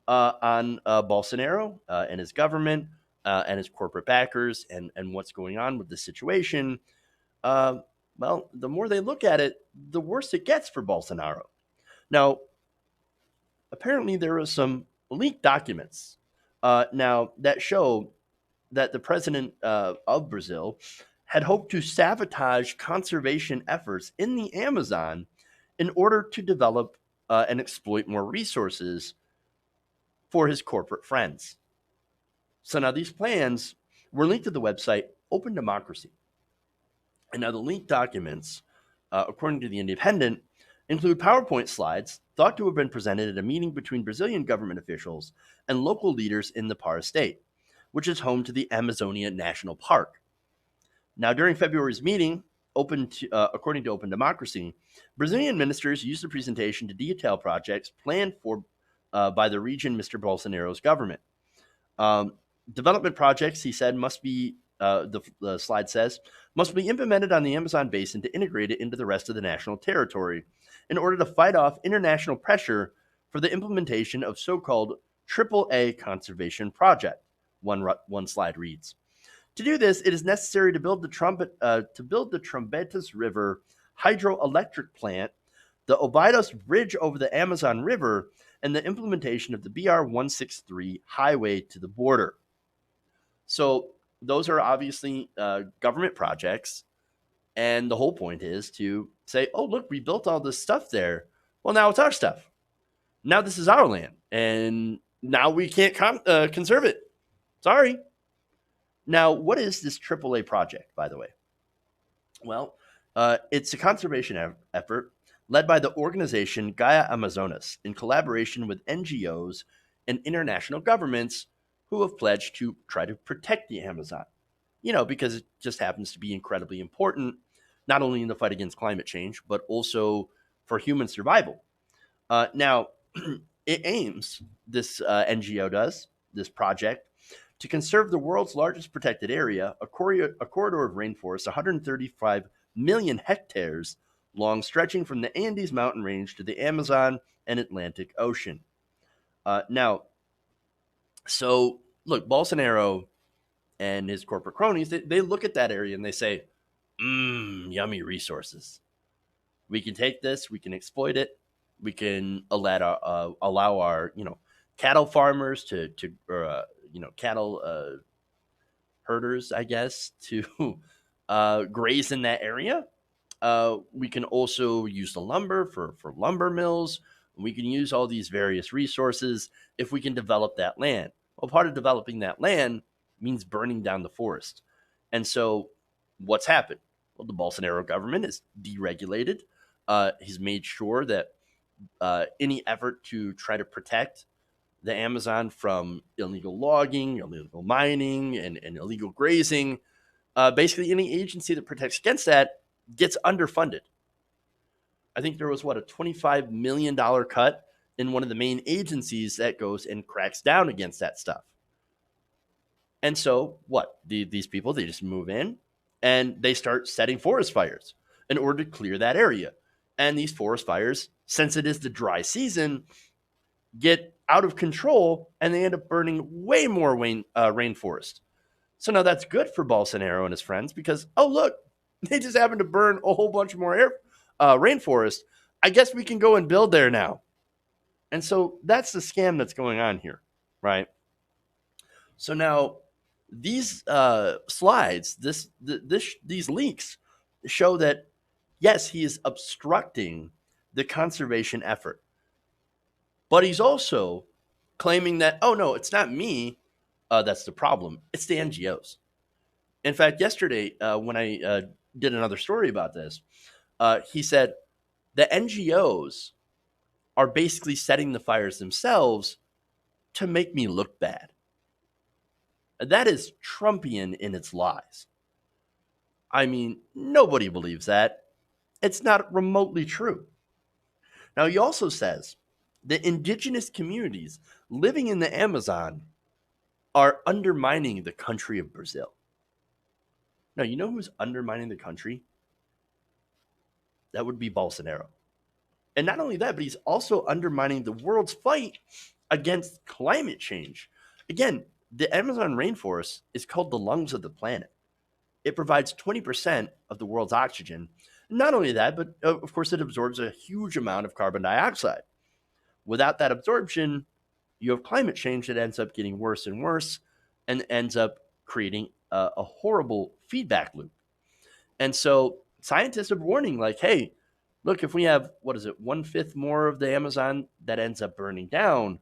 on Bolsonaro and his government and his corporate backers and what's going on with the situation, Well, the more they look at it, the worse it gets for Bolsonaro. Now, apparently, there are some leaked documents now that show that the president of Brazil had hoped to sabotage conservation efforts in the Amazon in order to develop and exploit more resources for his corporate friends. So now these plans were linked to the website Open Democracy. And now the linked documents, according to the Independent, include PowerPoint slides thought to have been presented at a meeting between Brazilian government officials and local leaders in the Pará state, which is home to the Amazonia National Park. Now, during February's meeting, according to Open Democracy, Brazilian ministers used the presentation to detail projects planned for by the region Mr. Bolsonaro's government. Um, Development projects, he said, must be, the slide says, must be implemented on the Amazon basin to integrate it into the rest of the national territory in order to fight off international pressure for the implementation of so-called AAA conservation project. One slide reads. To do this, it is necessary to build the Trombetas River hydroelectric plant, the Obidos Bridge over the Amazon River, and the implementation of the BR 163 highway to the border. So those are obviously government projects, and the whole point is to say, oh, look, we built all this stuff there. Well, now it's our stuff. Now this is our land, and now we can't conserve it. Sorry. Now, what is this AAA project, by the way? Well, it's a conservation effort led by the organization Gaia Amazonas in collaboration with NGOs and international governments who have pledged to try to protect the Amazon. Because it just happens to be incredibly important, not only in the fight against climate change, but also for human survival. Now, it aims, this NGO does, this project, to conserve the world's largest protected area, a corridor of rainforest 135 million hectares long, stretching from the Andes mountain range to the Amazon and Atlantic Ocean. Now, so look, Bolsonaro and his corporate cronies, they look at that area and they say, yummy resources. We can take this, we can exploit it, we can allow our cattle farmers to cattle herders, I guess, to graze in that area. We can also use the lumber for lumber mills. We can use all these various resources if we can develop that land. Well, part of developing that land means burning down the forest. And so what's happened? Well, the Bolsonaro government is deregulated. He's made sure that any effort to try to protect the Amazon from illegal logging, illegal mining, and illegal grazing, basically any agency that protects against that gets underfunded. I think there was, a $25 million cut in one of the main agencies that goes and cracks down against that stuff. And so what? These people, they just move in and they start setting forest fires in order to clear that area. And these forest fires, since it is the dry season, get out of control and they end up burning way more rainforest. So now that's good for Bolsonaro and his friends because, oh, look, they just happened to burn a whole bunch more rainforest. I guess we can go and build there now. And so that's the scam that's going on here, right? So now these slides, these leaks show that, yes, he is obstructing the conservation effort. But he's also claiming that, oh, no, it's not me that's the problem. It's the NGOs. In fact, yesterday, when I did another story about this, he said the NGOs are basically setting the fires themselves to make me look bad. That is Trumpian in its lies. I mean, nobody believes that. It's not remotely true. Now, he also says that indigenous communities living in the Amazon are undermining the country of Brazil. Now, you know who's undermining the country? That would be Bolsonaro. And not only that, but he's also undermining the world's fight against climate change. Again, the Amazon rainforest is called the lungs of the planet. it provides 20% of the world's oxygen. Not only that, but of course, it absorbs a huge amount of carbon dioxide. Without that absorption, you have climate change that ends up getting worse and worse and ends up creating a horrible feedback loop. And so scientists are warning, like, hey, look, if we have, what is it, 1/5 more of the Amazon that ends up burning down,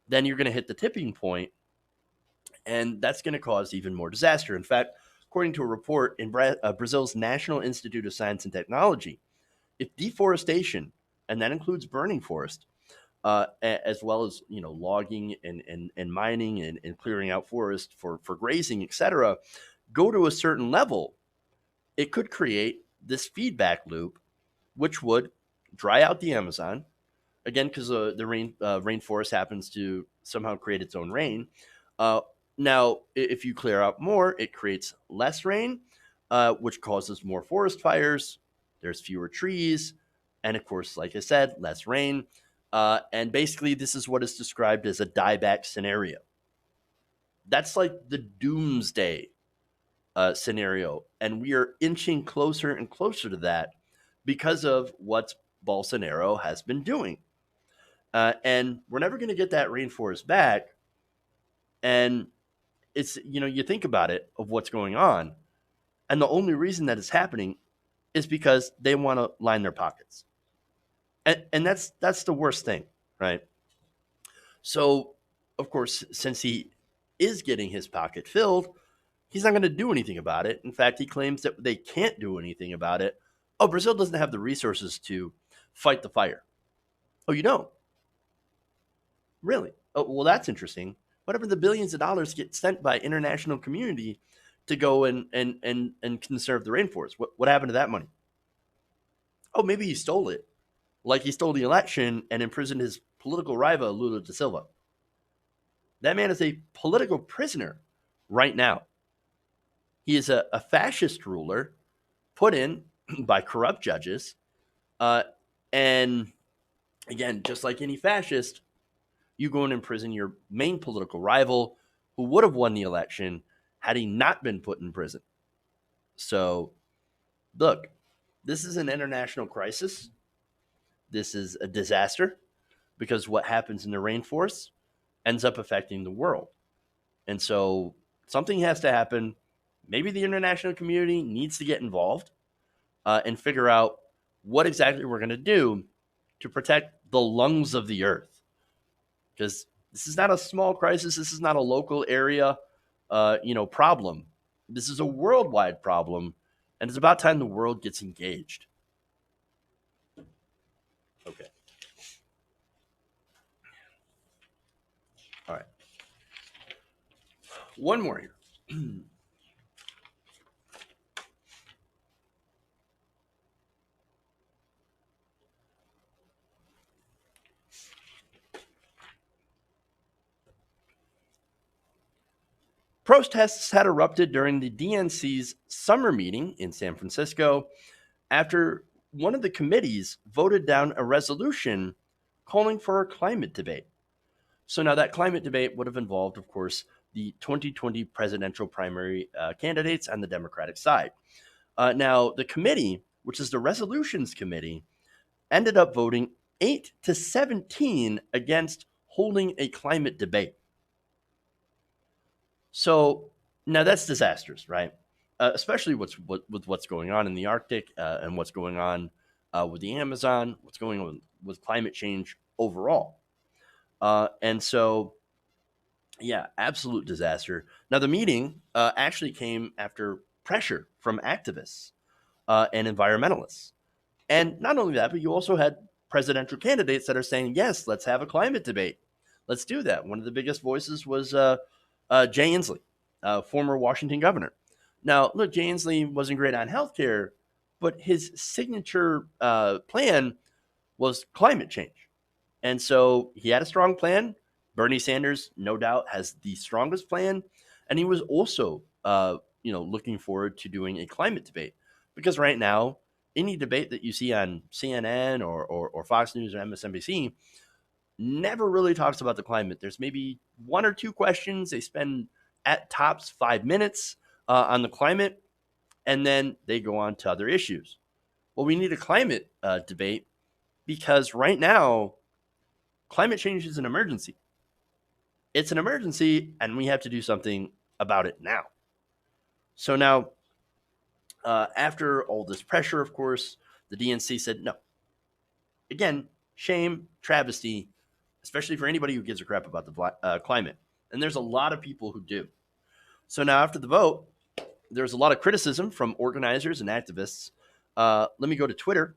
then you're going to hit the tipping point, and that's going to cause even more disaster. In fact, according to a report in Brazil's National Institute of Science and Technology, if deforestation, and that includes burning forest, as well as logging and mining and clearing out forest for grazing, etc., go to a certain level, it could create this feedback loop, which would dry out the Amazon again because the rainforest happens to somehow create its own rain. Uh, Now, if you clear out more, it creates less rain, which causes more forest fires. There's fewer trees, and of course, like I said, less rain. And basically, this is what is described as a dieback scenario. That's like the doomsday scenario, and we are inching closer and closer to that because of what Bolsonaro has been doing. And we're never going to get that rainforest back. And it's, you think about it of what's going on. And the only reason that it's happening is because they want to line their pockets. And that's the worst thing, right? So, of course, since he is getting his pocket filled, he's not going to do anything about it. In fact, he claims that they can't do anything about it. Oh, Brazil doesn't have the resources to fight the fire. Oh, you don't? Really? Oh, well, that's interesting. Whatever the billions of dollars get sent by international community to go and conserve the rainforest, what happened to that money? Oh, maybe he stole it, like he stole the election and imprisoned his political rival Lula da Silva. That man is a political prisoner right now. He is a fascist ruler put in by corrupt judges, uh, and again, just like any fascist, you go and imprison your main political rival who would have won the election had he not been put in prison. So, look, this is an international crisis. This is a disaster because what happens in the rainforest ends up affecting the world. And so, something has to happen. Maybe the international community needs to get involved and figure out what exactly we're going to do to protect the lungs of the earth. Because this is not a small crisis. This is not a local area, problem. This is a worldwide problem, and it's about time the world gets engaged. Okay. All right. One more here. Protests had erupted during the DNC's summer meeting in San Francisco after one of the committees voted down a resolution calling for a climate debate. So now that climate debate would have involved, of course, the 2020 presidential primary candidates on the Democratic side. Now, the committee, which is the resolutions committee, ended up voting 8-17 against holding a climate debate. So now that's disastrous, right? Especially with what's going on in the Arctic and what's going on with the Amazon, what's going on with climate change overall. And so, yeah, absolute disaster. Now, the meeting actually came after pressure from activists and environmentalists. And not only that, but you also had presidential candidates that are saying, yes, let's have a climate debate. Let's do that. One of the biggest voices was Jay Inslee, former Washington governor. Now, look, Jay Inslee wasn't great on healthcare, but his signature plan was climate change. And so he had a strong plan. Bernie Sanders, no doubt, has the strongest plan. And he was also, looking forward to doing a climate debate. Because right now, any debate that you see on CNN or Fox News or MSNBC never really talks about the climate. There's maybe one or two questions. They spend at tops 5 minutes on the climate. And then they go on to other issues. Well, we need a climate debate because right now, climate change is an emergency. It's an emergency, and we have to do something about it now. So now, after all this pressure, of course, the DNC said no. Again, shame, travesty, especially for anybody who gives a crap about the climate. And there's a lot of people who do. So now, after the vote, there's a lot of criticism from organizers and activists. Let me go to Twitter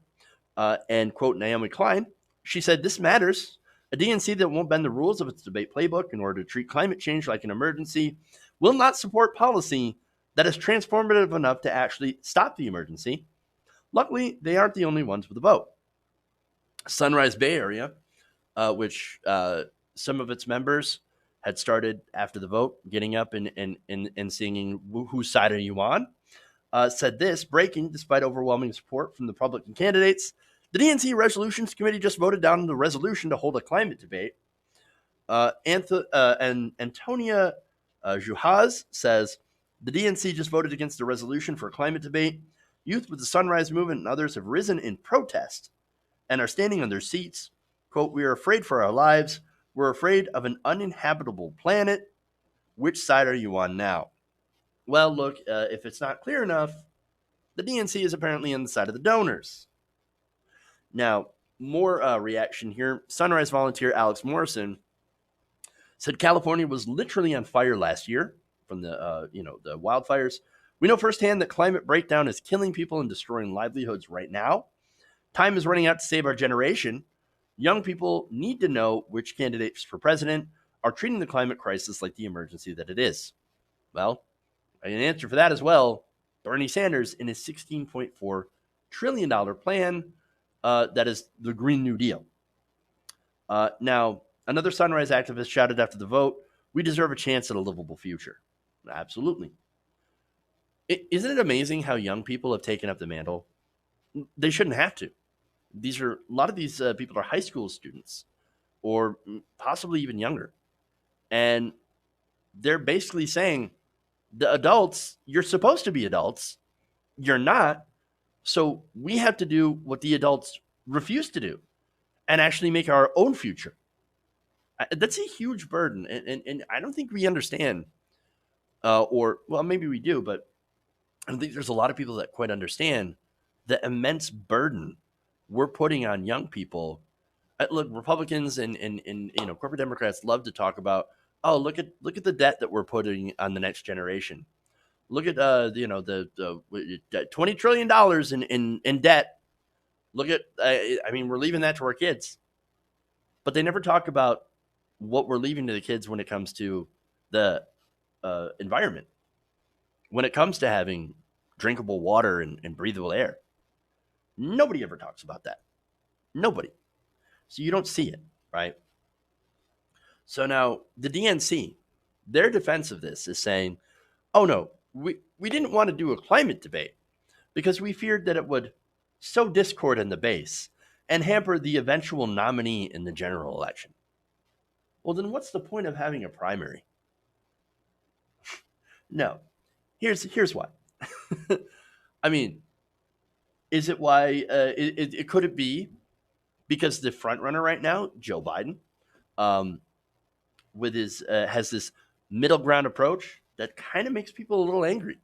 and quote Naomi Klein. She said, "This matters. A DNC that won't bend the rules of its debate playbook in order to treat climate change like an emergency will not support policy that is transformative enough to actually stop the emergency. Luckily, they aren't the only ones with a vote." Sunrise Bay Area, which some of its members had started after the vote, getting up and singing "Whose Side Are You On?" Said this, breaking, despite overwhelming support from the Republican candidates, the DNC Resolutions Committee just voted down the resolution to hold a climate debate. And Antonia Juhaz says, the DNC just voted against the resolution for a climate debate. Youth with the Sunrise Movement and others have risen in protest and are standing on their seats. Quote, "We are afraid for our lives. We're afraid of an uninhabitable planet. Which side are you on now?" Well, look, if it's not clear enough, the DNC is apparently on the side of the donors. Now, more reaction here. Sunrise volunteer Alex Morrison said California was literally on fire last year from the wildfires. "We know firsthand that climate breakdown is killing people and destroying livelihoods right now. Time is running out to save our generation. Young people need to know which candidates for president are treating the climate crisis like the emergency that it is." Well, an answer for that as well, Bernie Sanders in his $16.4 trillion plan, that is the Green New Deal. Now, another Sunrise activist shouted after the vote, "We deserve a chance at a livable future." Absolutely. Isn't it amazing how young people have taken up the mantle? They shouldn't have to. A lot of these people are high school students or possibly even younger. And they're basically saying, the adults, you're supposed to be adults. You're not. So we have to do what the adults refuse to do and actually make our own future. That's a huge burden. And I don't think we understand, or, well, maybe we do, but I don't think there's a lot of people that quite understand the immense burden we're putting on young people. Look, Republicans and corporate Democrats love to talk about, oh, look at the debt that we're putting on the next generation. Look at the $20 trillion in debt. Look at we're leaving that to our kids, but they never talk about what we're leaving to the kids when it comes to the environment, when it comes to having drinkable water and breathable air. Nobody ever talks about that. Nobody. So you don't see it, right? So now the DNC, their defense of this is saying, oh no, we didn't want to do a climate debate because we feared that it would sow discord in the base and hamper the eventual nominee in the general election. Well, then what's the point of having a primary? No. Here's why. I mean, is it why? Could it be because the front runner right now, Joe Biden, with his has this middle ground approach that kind of makes people a little angry?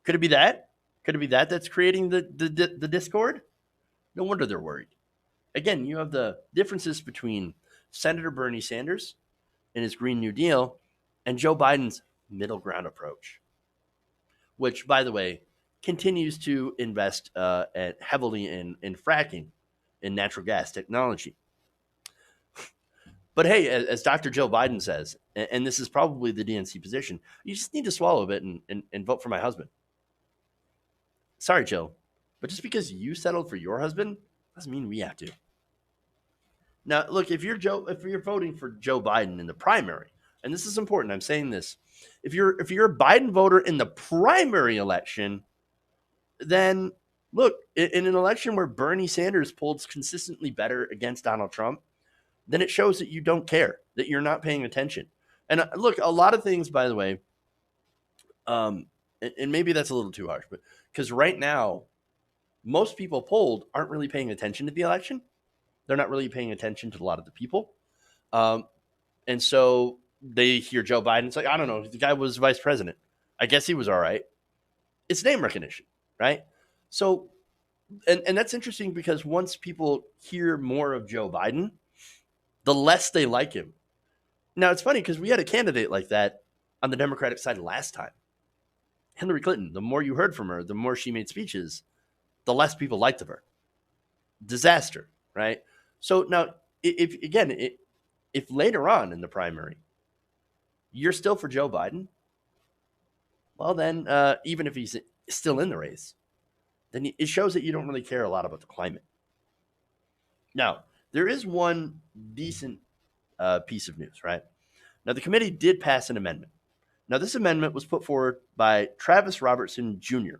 Could it be that? Could it be that that's creating the discord? No wonder they're worried. Again, you have the differences between Senator Bernie Sanders and his Green New Deal and Joe Biden's middle ground approach, which, by the way, continues to invest heavily in fracking, in natural gas technology. But hey, as Dr. Joe Biden says, and this is probably the DNC position, you just need to swallow a bit and vote for my husband. Sorry, Joe, but just because you settled for your husband doesn't mean we have to. Now, look, if you're voting for Joe Biden in the primary, and this is important, I'm saying this, if you're a Biden voter in the primary election, then look, in an election where Bernie Sanders polls consistently better against Donald Trump, then it shows that you don't care, that you're not paying attention. And look, a lot of things, by the way, and maybe that's a little too harsh, but because right now, most people polled aren't really paying attention to the election. They're not really paying attention to a lot of the people. Um, and so they hear Joe Biden. It's like, I don't know. The guy was vice president. I guess he was all right. It's name recognition, right? So, and that's interesting because once people hear more of Joe Biden, the less they like him. Now, it's funny because we had a candidate like that on the Democratic side last time. Hillary Clinton, the more you heard from her, the more she made speeches, the less people liked of her. Disaster, right? So now, if later on in the primary you're still for Joe Biden, well, then even if he's still in the race, then it shows that you don't really care a lot about the climate. Now, there is one decent piece of news, right? Now, the committee did pass an amendment. Now, this amendment was put forward by Travis Robertson Jr.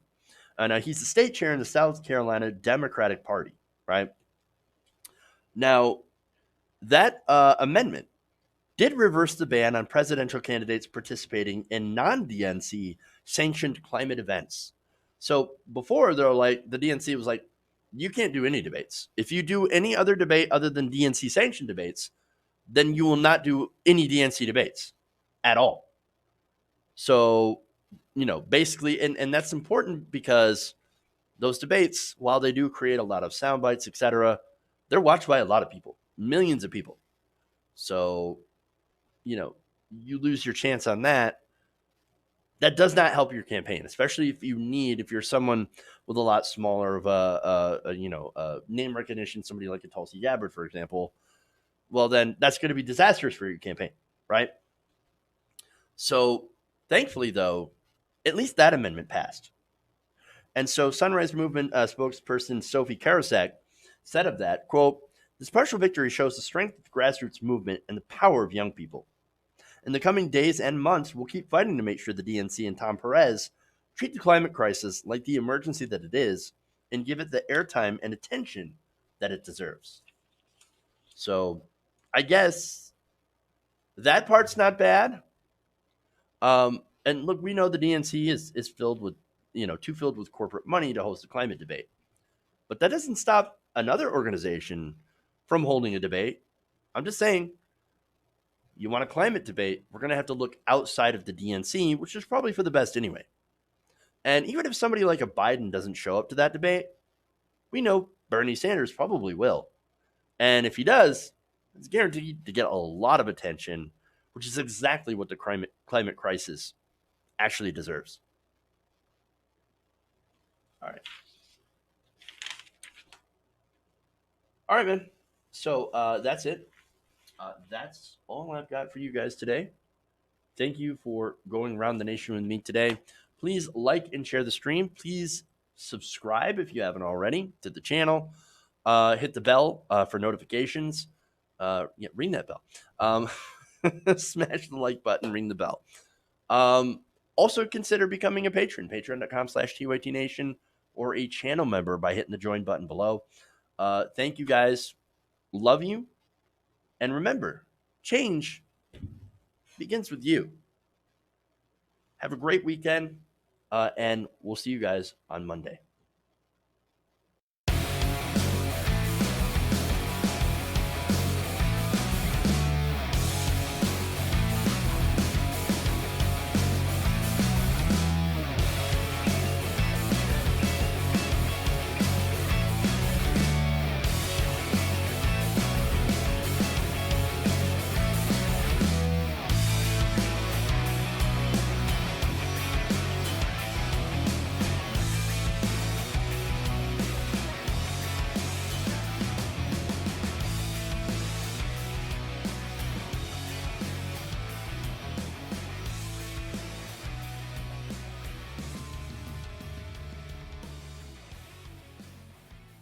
Now, he's the state chair in the South Carolina Democratic Party, right? Now, that amendment did reverse the ban on presidential candidates participating in non-DNC sanctioned climate events. So before, they're like, the DNC was like, you can't do any debates. If you do any other debate other than DNC sanctioned debates, then you will not do any DNC debates at all. So, basically, and that's important because those debates, while they do create a lot of sound bites, etc., they're watched by a lot of people, millions of people. So, you lose your chance on that. That does not help your campaign, especially if you're someone with a lot smaller of a name recognition, somebody like a Tulsi Gabbard, for example. Well, then that's going to be disastrous for your campaign, right? So, thankfully, though, at least that amendment passed. And so Sunrise Movement spokesperson Sophie Karasak said of that, quote, "This partial victory shows the strength of the grassroots movement and the power of young people. In the coming days and months, we'll keep fighting to make sure the DNC and Tom Perez treat the climate crisis like the emergency that it is and give it the airtime and attention that it deserves." So I guess that part's not bad. And look, we know the DNC is filled with, too filled with corporate money to host a climate debate. But that doesn't stop another organization from holding a debate. I'm just saying, you want a climate debate, we're going to have to look outside of the DNC, which is probably for the best anyway. And even if somebody like a Biden doesn't show up to that debate, we know Bernie Sanders probably will. And if he does, it's guaranteed to get a lot of attention, which is exactly what the climate crisis actually deserves. All right, man. So that's it. That's all I've got for you guys today. Thank you for going around the nation with me today. Please like and share the stream. Please subscribe if you haven't already to the channel. Hit the bell for notifications. Ring that bell. Smash the like button, ring the bell. Also consider becoming a patron, patreon.com/TYTNation, or a channel member by hitting the join button below. Thank you guys. Love you. And remember, change begins with you. Have a great weekend, and we'll see you guys on Monday.